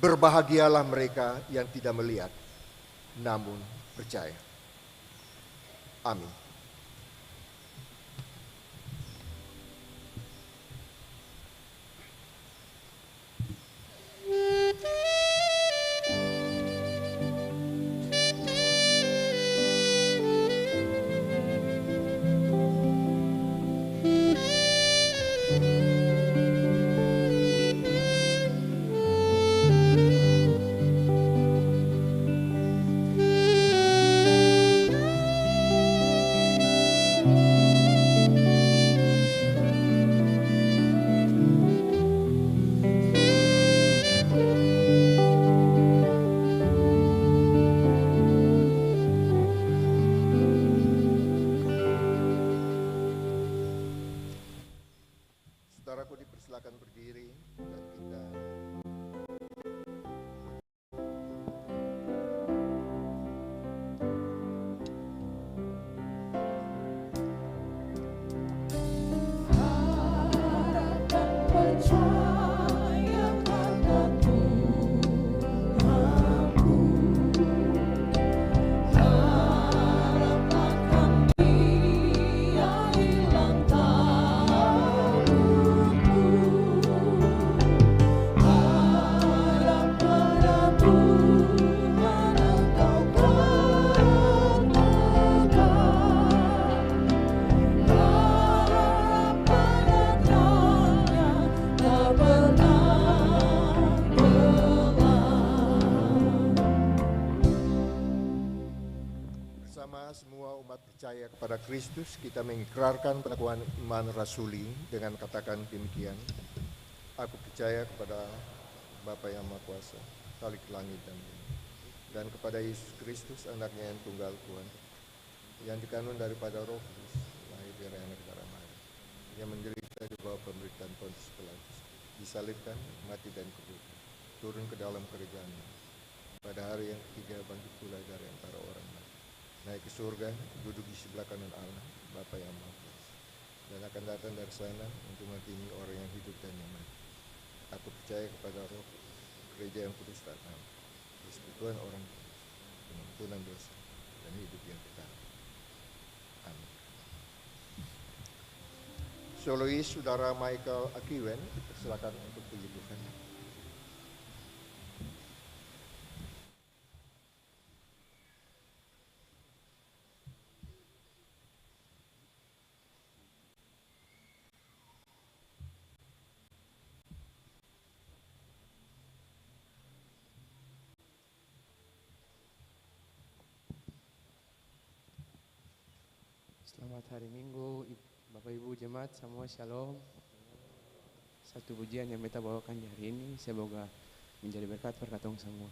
Berbahagialah mereka yang tidak melihat, namun percaya. Amin. Saudaraku, dipersilakan berdiri dan kita percaya padamu, aku harap akan Dia hilang takutku, harap pada Tuhan engkau berpegang, harap pada Dia tak pernah bersama semua umat percaya kepada Kristus, kita mengikrarkan pengakuan iman rasuli dengan katakan demikian. Aku percaya kepada Bapa yang Maha Kuasa, Khalik langit dan bumi, dan kepada Yesus Kristus, anaknya yang tunggal Tuhan, yang dikandung daripada Roh Kudus, lahir dari anak darah Maria, yang menderita di bawah pemerintahan Pontius Pilatus, disalibkan, mati dan kuburkan, turun ke dalam kerajaan, pada hari yang ketiga bangkit pula dari antara orang mati, naik ke surga, duduk di sebelah kanan Allah, Bapa yang Maha Kuasa, dan akan datang dari sana untuk menghakimi orang yang hidup dan yang mati. Aku percaya kepada Roh, gereja yang kudus tak tahu, persekutuan orang kudus, pengampunan dosa, dan hidup yang kekal. Amin. Solois Saudara Michael Akiwen, silakan untuk puji Tuhan. Selamat hari Minggu, Bapak Ibu Jemaat semua, Shalom. Satu pujian yang beta bawakan hari ini, semoga menjadi berkat perkatong semua.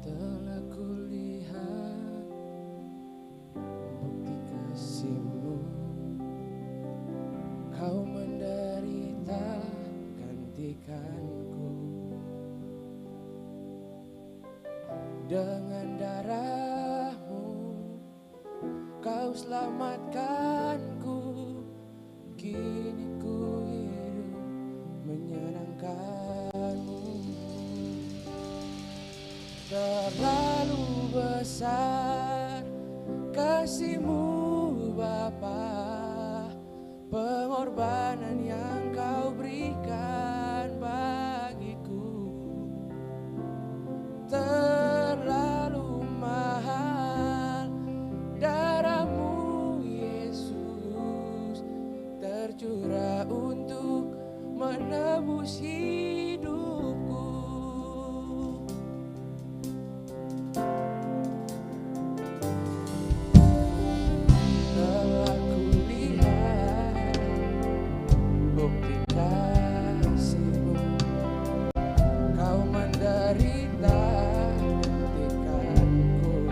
Telah kulihat bukti kasih-Mu, Kau menderita gantikanku, dengan darah-Mu Kau selamatkanku, kini ku hidup menyenangkan-Mu. Terlalu besar kasih-Mu Bapa, pengorbanan yang Kau berikan bagiku terlalu mahal. Darah-Mu Yesus tercurah untuk menebus hidupku. Telah kulihat bukti kasih-Mu, Kau menderita gantikanku.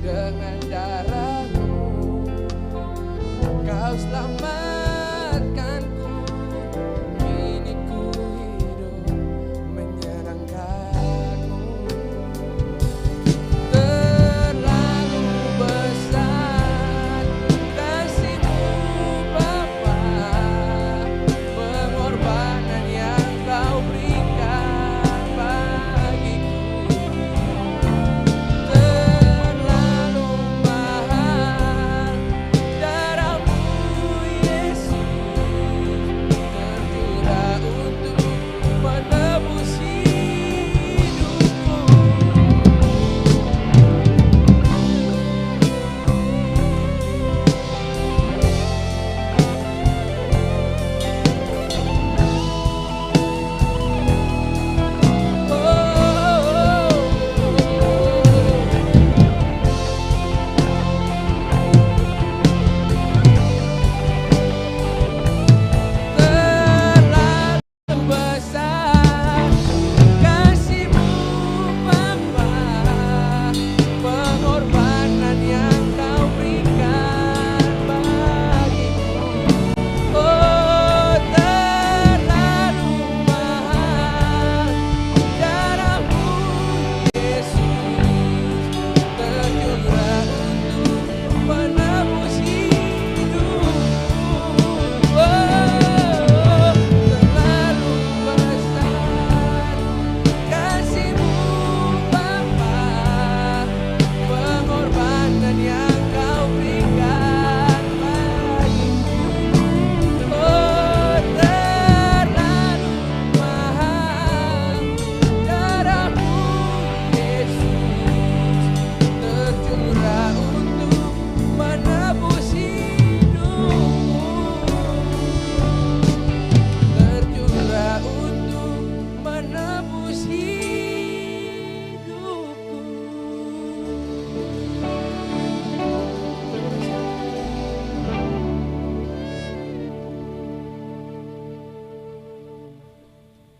Dengan darah-Mu Kau selamatkanku. Kini ku hidup menyenangkan-Mu. Terlalu besar kasih-Mu Bapa, pengorbanan yang Kau berikan bagiku terlalu mahal. Darah-Mu Yesus tercurah untuk menebus hidupku. Terlalu besar kasih-Mu Bapa, pengorbanan yang Kau berikan bagiku. Oh, terlalu mahal. Darah-Mu Yesus tercurah untuk menebus hidupku. Oh, terlalu besar kasih-Mu Bapa, pengorbanan yang Kau berikan bagiku. Oh, terlalu mahal. Darah-Mu Yesus tercurah untuk menebus hidupku. Tercurah untuk menebus hidupku.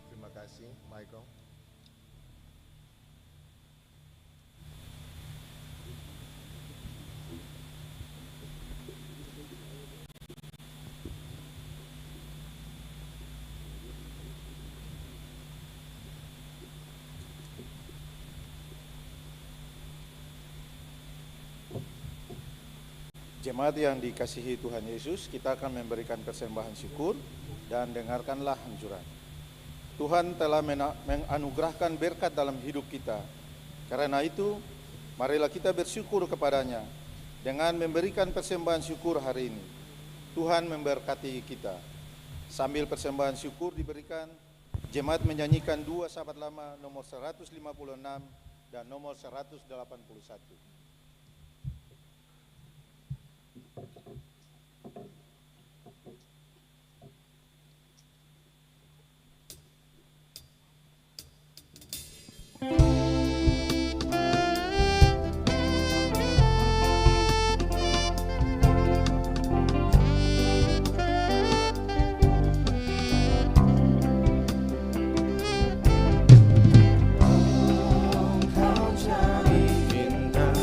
Terima kasih, Michael. Jemaat yang dikasihi Tuhan Yesus, kita akan memberikan persembahan syukur dan dengarkanlah anjuran. Tuhan telah menganugerahkan berkat dalam hidup kita. Karena itu, marilah kita bersyukur kepadanya dengan memberikan persembahan syukur hari ini. Tuhan memberkati kita. Sambil persembahan syukur diberikan, jemaat menyanyikan dua sahabat lama nomor 156 dan nomor 181. Kau jadi bintang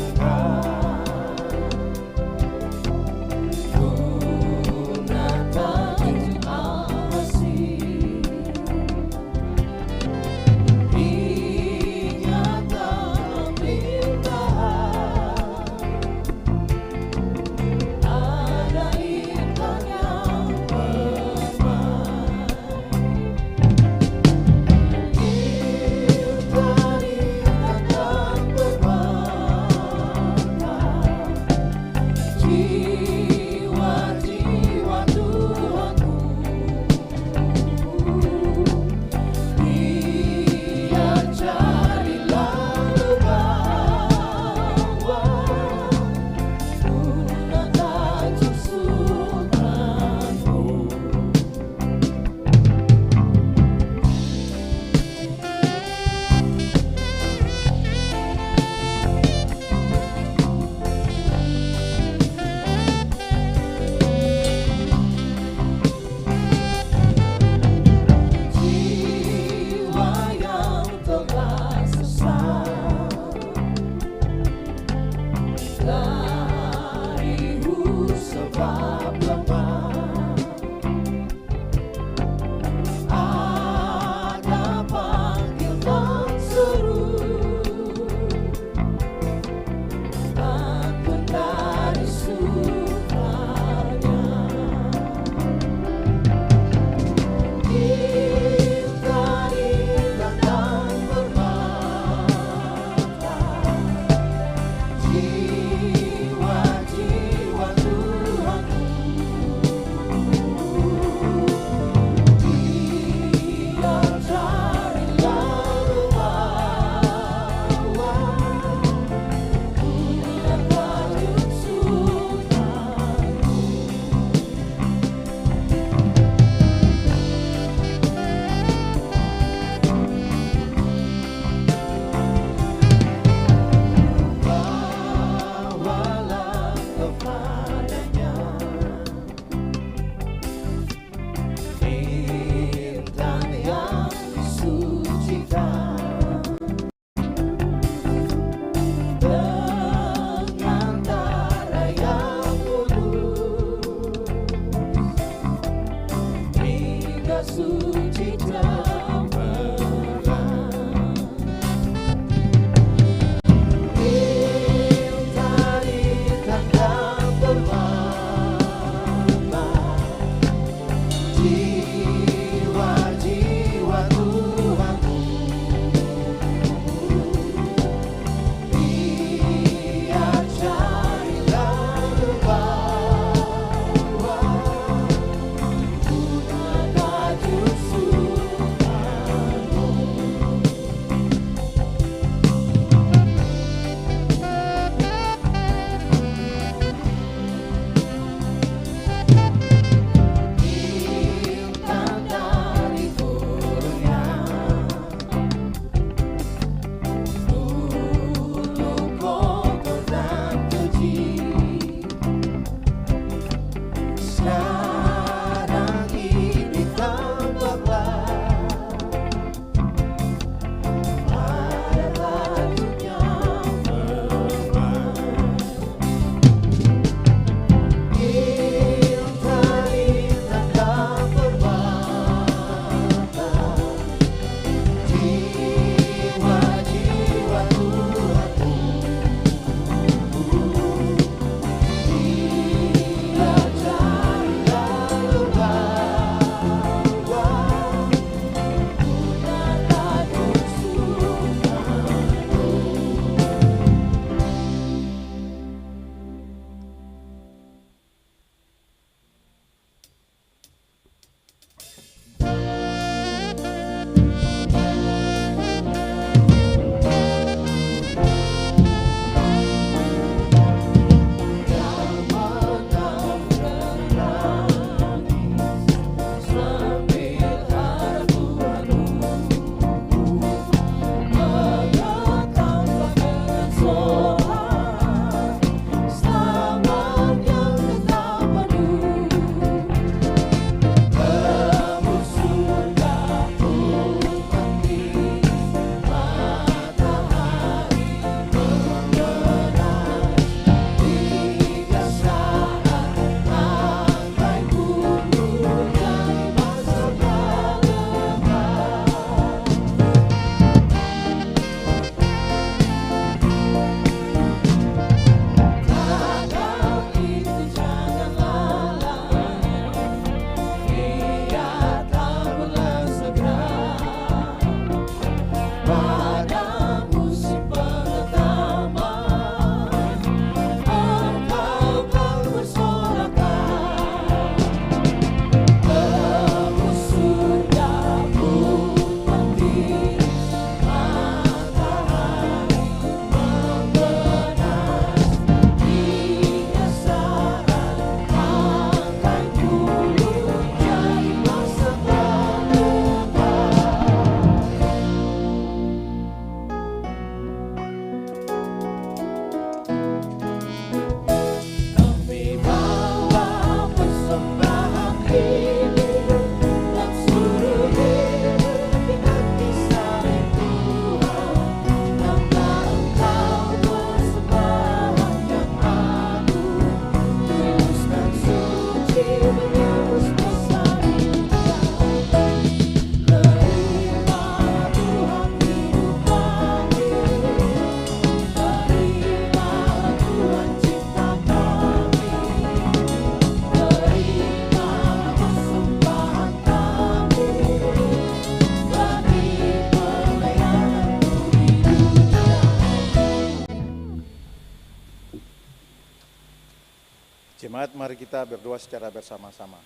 Jemaat, mari kita berdoa secara bersama-sama.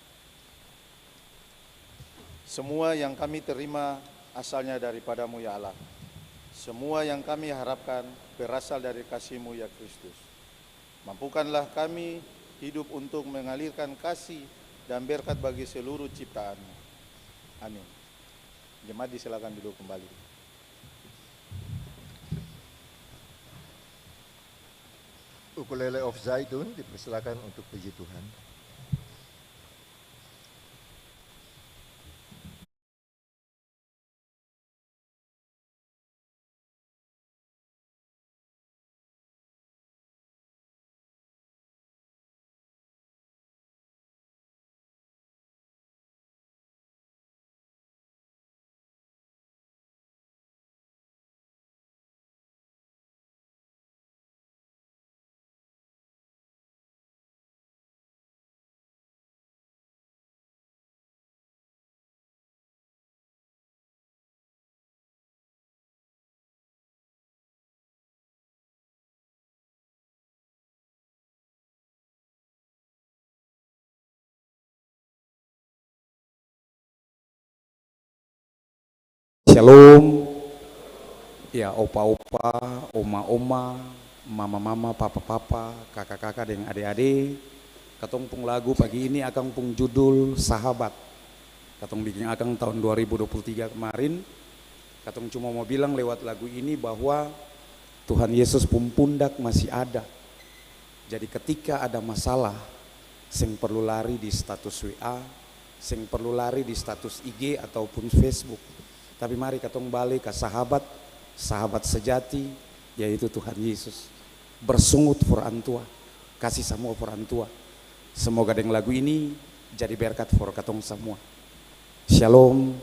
Semua yang kami terima asalnya daripada-Mu ya Allah. Semua yang kami harapkan berasal dari kasih-Mu ya Kristus. Mampukanlah kami hidup untuk mengalirkan kasih dan berkat bagi seluruh ciptaan-Mu. Amin. Jemaat disilakan duduk kembali. Ukulele of Zaitun dipersilakan untuk puji Tuhan. Shalom, ya opa-opa, oma-oma, mama-mama, papa-papa, kakak-kakak dan adik-adik. Katong pung lagu pagi ini akang pung judul Sahabat. Katong bikin akang tahun 2023 kemarin. Katong cuma mau bilang lewat lagu ini bahwa Tuhan Yesus pun pundak masih ada. Jadi ketika ada masalah, sing perlu lari di status WA, sing perlu lari di status IG ataupun Facebook. Tapi mari katong balik ke sahabat, sahabat sejati, yaitu Tuhan Yesus. Bersungut for antua, kasih semua for antua. Semoga dengan lagu ini jadi berkat for katong semua. Shalom.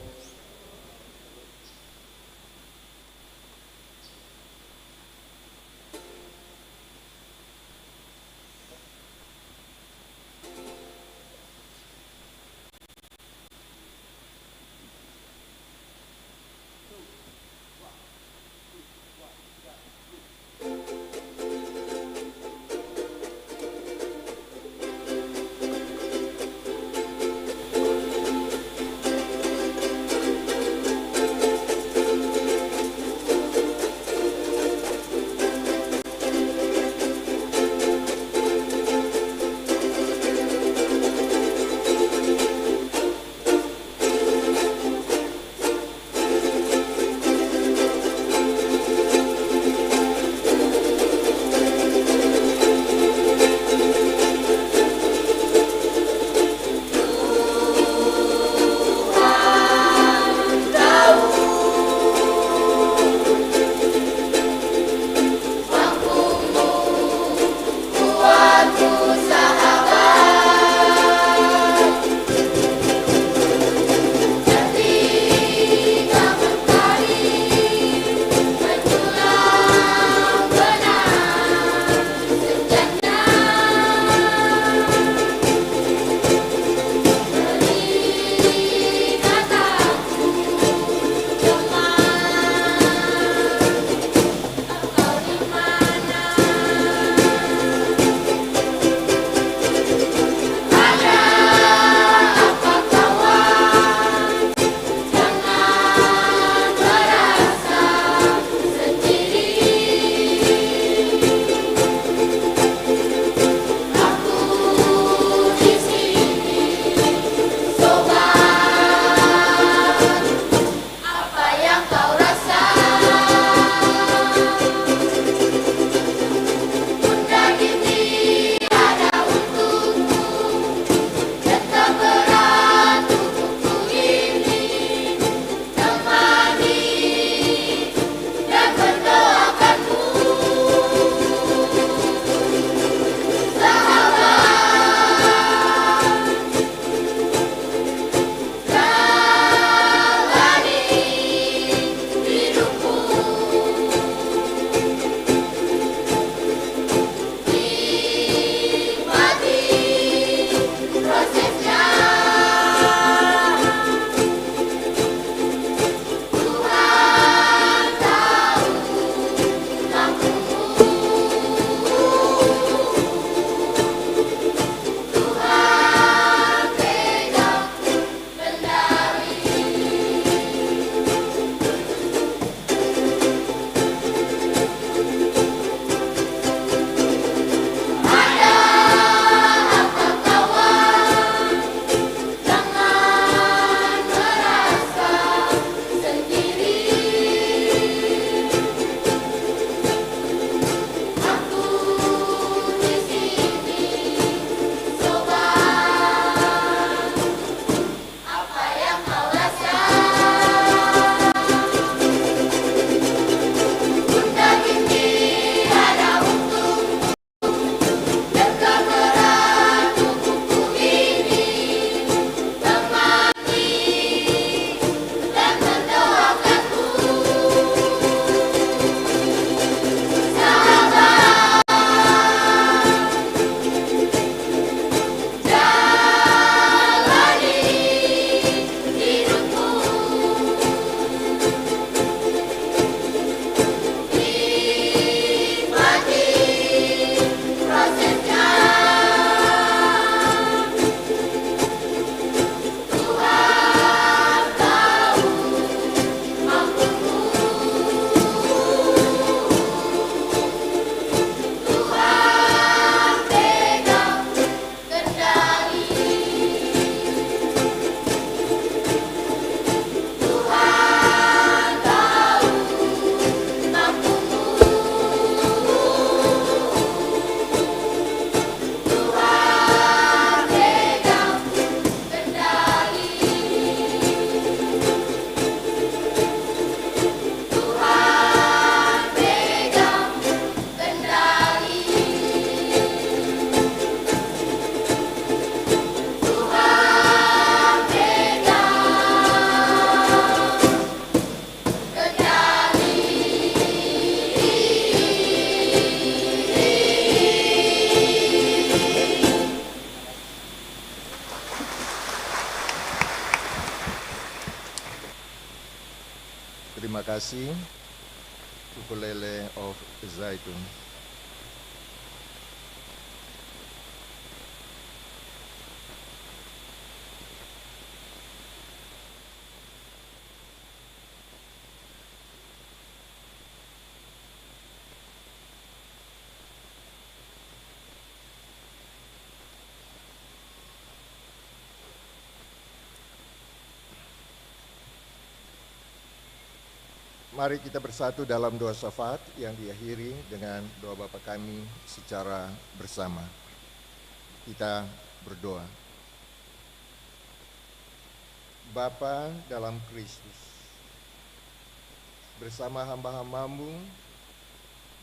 Terima kasih. Ukulele of Zaitun. Mari kita bersatu dalam doa syafaat yang diakhiri dengan doa Bapa kami secara bersama. Kita berdoa. Bapa dalam Kristus, bersama hamba-hambamu,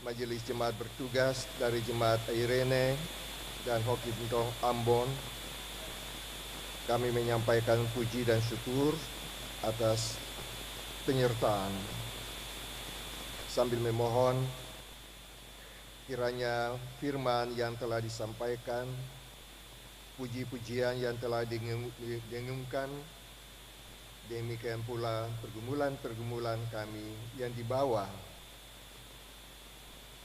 Majelis Jemaat bertugas dari Jemaat Irene dan Hokintong Ambon, kami menyampaikan puji dan syukur atas penyertaan, sambil memohon kiranya firman yang telah disampaikan, puji-pujian yang telah didengungkan, demikian pula pergumulan-pergumulan kami yang dibawa,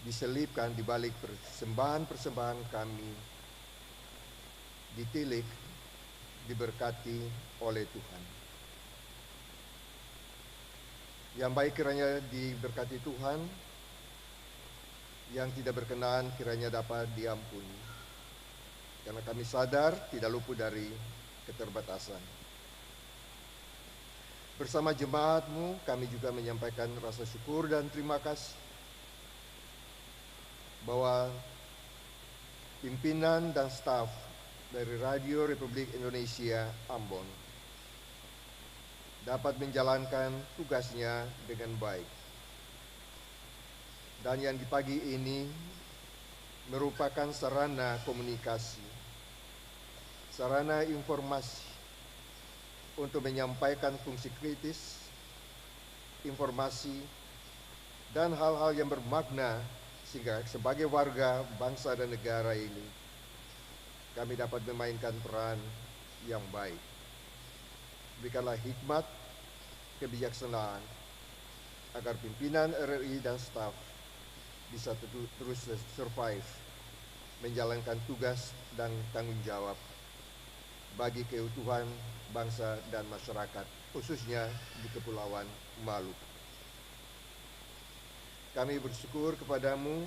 diselipkan di balik persembahan-persembahan kami, ditilik, diberkati oleh Tuhan. Yang baik kiranya diberkati Tuhan, yang tidak berkenan kiranya dapat diampuni. Karena kami sadar tidak luput dari keterbatasan. Bersama jemaat-Mu kami juga menyampaikan rasa syukur dan terima kasih bahwa pimpinan dan staf dari Radio Republik Indonesia Ambon dapat menjalankan tugasnya dengan baik. Dan yang di pagi ini merupakan sarana komunikasi, sarana informasi untuk menyampaikan fungsi kritis, informasi, dan hal-hal yang bermakna sehingga sebagai warga bangsa dan negara ini kami dapat memainkan peran yang baik. Berikanlah hikmat, kebijaksanaan, agar pimpinan RRI dan staf bisa terus survive, menjalankan tugas dan tanggung jawab bagi keutuhan bangsa dan masyarakat, khususnya di Kepulauan Maluku. Kami bersyukur kepadamu,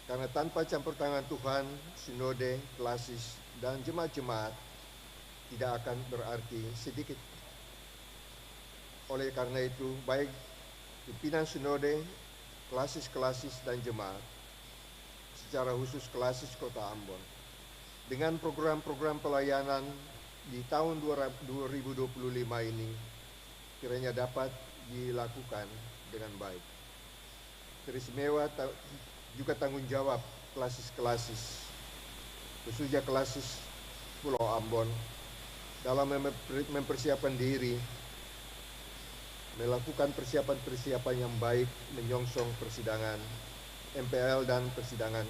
karena tanpa campur tangan Tuhan, sinode, klasis, dan jemaat-jemaat tidak akan berarti sedikit. Oleh karena itu, baik pimpinan sinode, klasis-klasis dan jemaat, secara khusus klasis Kota Ambon, dengan program-program pelayanan di tahun 2025 ini, kiranya dapat dilakukan dengan baik. Teristimewa juga tanggung jawab klasis-klasis, khususnya klasis Pulau Ambon, dalam mempersiapkan diri, melakukan persiapan-persiapan yang baik menyongsong persidangan MPL dan persidangan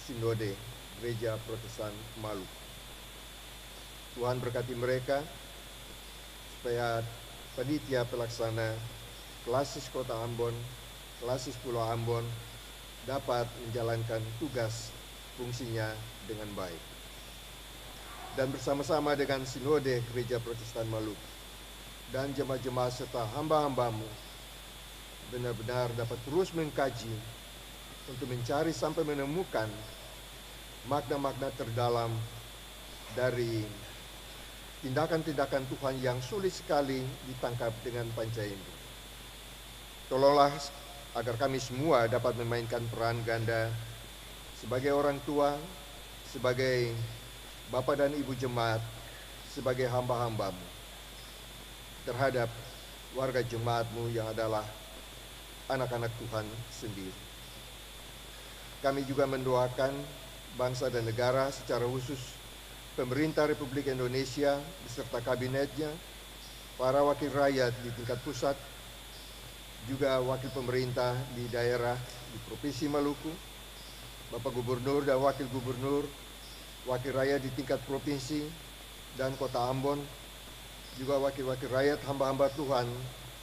Sinode Gereja Protestan Maluku. Tuhan berkati mereka supaya panitia pelaksana klasis Kota Ambon, klasis Pulau Ambon dapat menjalankan tugas fungsinya dengan baik. Dan bersama-sama dengan Sinode Gereja Protestan Maluku dan jemaat-jemaat serta hamba-hambamu benar-benar dapat terus mengkaji untuk mencari sampai menemukan makna-makna terdalam dari tindakan-tindakan Tuhan yang sulit sekali ditangkap dengan panca indera. Tolonglah agar kami semua dapat memainkan peran ganda sebagai orang tua, sebagai Bapak dan Ibu jemaat, sebagai hamba-hambamu terhadap warga jemaatmu yang adalah anak-anak Tuhan sendiri. Kami juga mendoakan bangsa dan negara, secara khusus pemerintah Republik Indonesia beserta kabinetnya, para wakil rakyat di tingkat pusat, juga wakil pemerintah di daerah di Provinsi Maluku, Bapak Gubernur dan Wakil Gubernur, wakil rakyat di tingkat provinsi dan Kota Ambon, juga wakil-wakil rakyat hamba-hamba Tuhan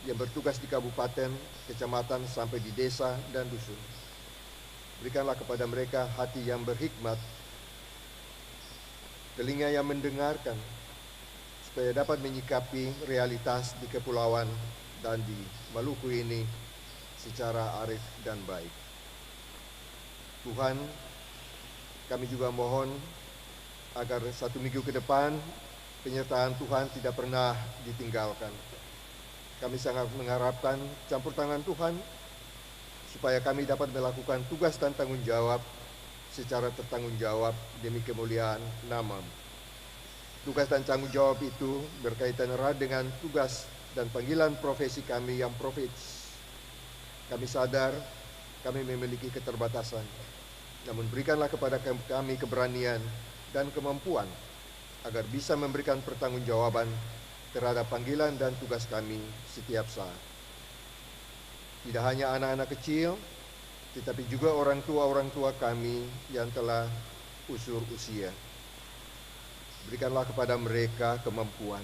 yang bertugas di kabupaten, kecamatan, sampai di desa dan dusun. Berikanlah kepada mereka hati yang berhikmat, telinga yang mendengarkan, supaya dapat menyikapi realitas di kepulauan dan di Maluku ini secara arif dan baik. Tuhan, kami juga mohon agar 1 minggu ke depan penyertaan Tuhan tidak pernah ditinggalkan. Kami sangat mengharapkan campur tangan Tuhan supaya kami dapat melakukan tugas dan tanggung jawab secara tertanggung jawab demi kemuliaan nama-Mu. Tugas dan tanggung jawab itu berkaitan erat dengan tugas dan panggilan profesi kami yang profetis. Kami sadar kami memiliki keterbatasan, namun berikanlah kepada kami keberanian dan kemampuan agar bisa memberikan pertanggungjawaban terhadap panggilan dan tugas kami setiap saat. Tidak hanya anak-anak kecil, tetapi juga orang tua kami yang telah usur usia. Berikanlah kepada mereka kemampuan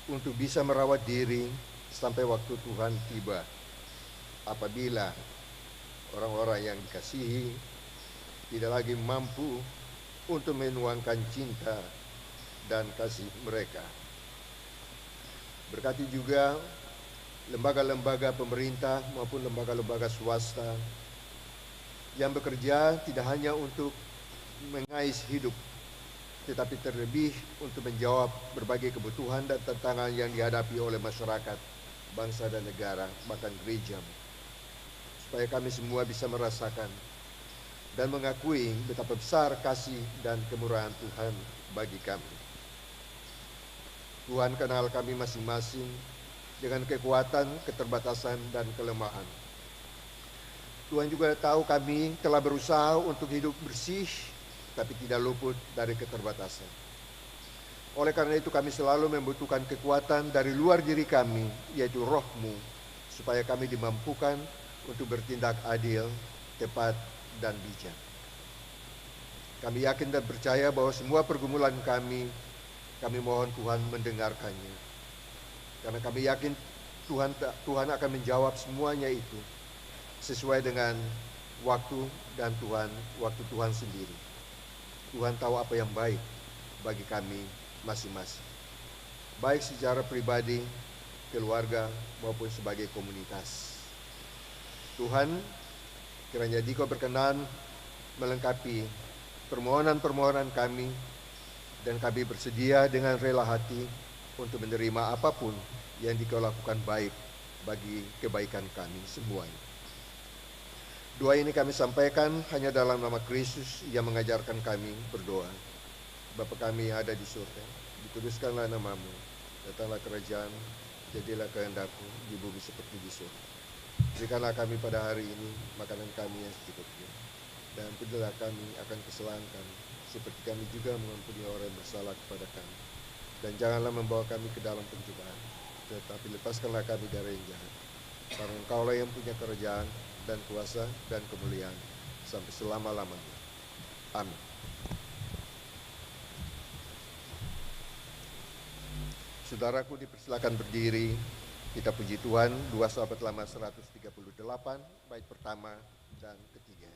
untuk bisa merawat diri sampai waktu Tuhan tiba. Apabila orang-orang yang dikasihi tidak lagi mampu untuk menuangkan cinta dan kasih mereka. Berkati juga lembaga-lembaga pemerintah maupun lembaga-lembaga swasta yang bekerja tidak hanya untuk mengais hidup, tetapi terlebih untuk menjawab berbagai kebutuhan dan tantangan yang dihadapi oleh masyarakat, bangsa dan negara, bahkan gereja. Supaya kami semua bisa merasakan dan mengakui betapa besar kasih dan kemurahan Tuhan bagi kami. Tuhan kenal kami masing-masing dengan kekuatan, keterbatasan, dan kelemahan. Tuhan juga tahu kami telah berusaha untuk hidup bersih, tapi tidak luput dari keterbatasan. Oleh karena itu kami selalu membutuhkan kekuatan dari luar diri kami, yaitu Roh-Mu, supaya kami dimampukan untuk bertindak adil, tepat, dan bijak. Kami yakin dan percaya bahwa semua pergumulan kami mohon Tuhan mendengarkannya. Karena kami yakin Tuhan akan menjawab semuanya itu sesuai dengan waktu Tuhan sendiri. Tuhan tahu apa yang baik bagi kami masing-masing, baik secara pribadi, keluarga, maupun sebagai komunitas. Tuhan, kiranya Dikau berkenan melengkapi permohonan-permohonan kami, dan kami bersedia dengan rela hati untuk menerima apapun yang Dikau lakukan baik bagi kebaikan kami semuanya. Doa ini kami sampaikan hanya dalam nama Kristus yang mengajarkan kami berdoa. Bapa kami yang ada di surga, dikuduskanlah nama-Mu, datanglah kerajaan, jadilah kehendak-Mu di bumi seperti di surga. Berikanlah kami pada hari ini makanan kami yang secukupnya, dan ampunilah kami akan kesalahan kami, seperti kami juga mengampuni orang yang bersalah kepada kami. Dan janganlah membawa kami ke dalam pencobaan, tetapi lepaskanlah kami dari yang jahat. Karena Engkaulah yang punya kerajaan dan kuasa dan kemuliaan sampai selama-lamanya. Amin. Saudaraku, dipersilakan berdiri. Kita puji Tuhan, 2 Sahabat Lama 138, bait pertama dan ketiga.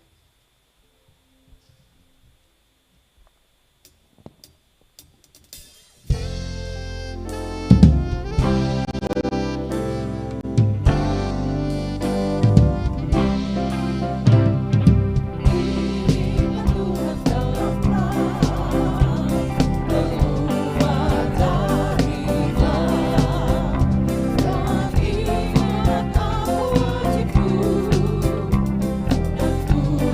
Ku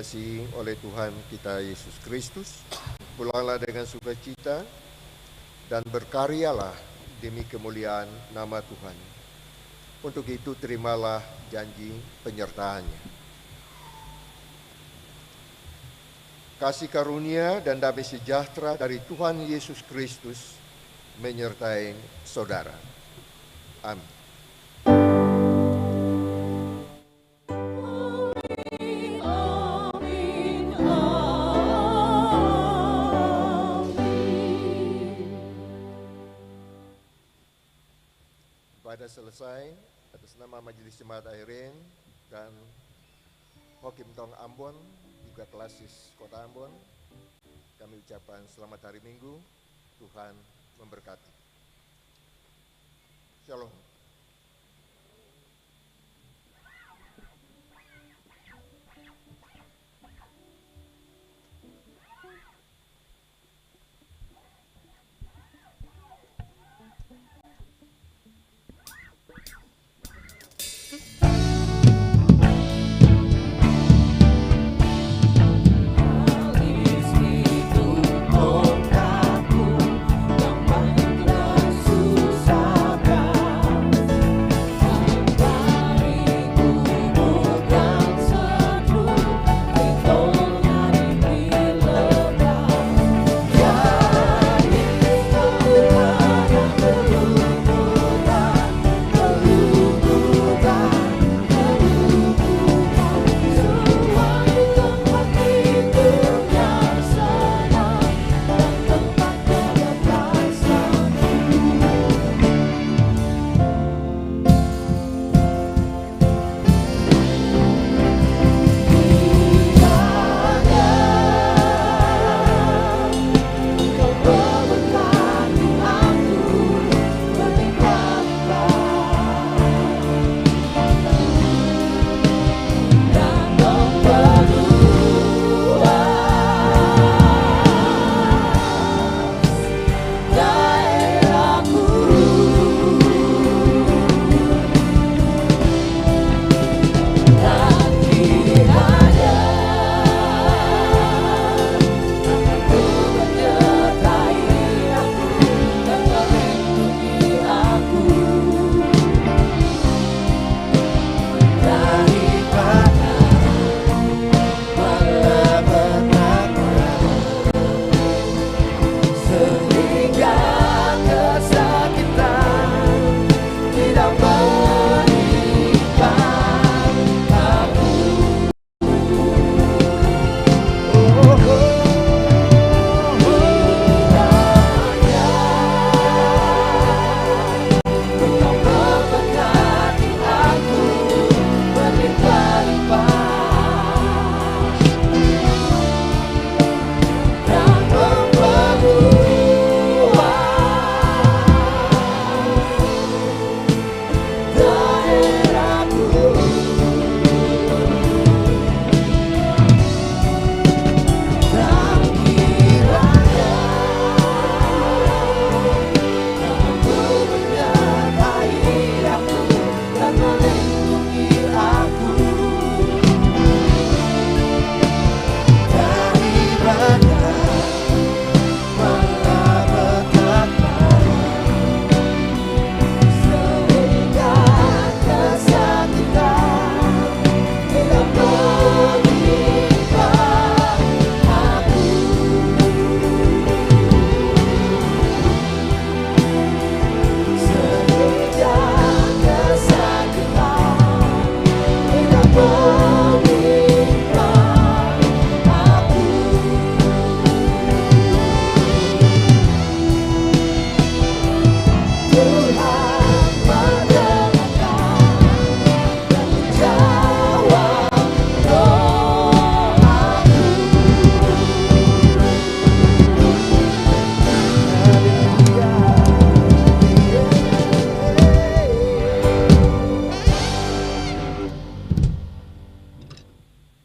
dikasihi oleh Tuhan kita Yesus Kristus, pulanglah dengan sukacita dan berkaryalah demi kemuliaan nama Tuhan. Untuk itu terimalah janji penyertaannya. Kasih karunia dan damai sejahtera dari Tuhan Yesus Kristus menyertai saudara. Amin. Ibadah selesai. Atas nama Majelis Jemaat Airin dan Hokim Tong Ambon, juga Klasis Kota Ambon, kami ucapkan selamat hari Minggu. Tuhan memberkati. Shalom.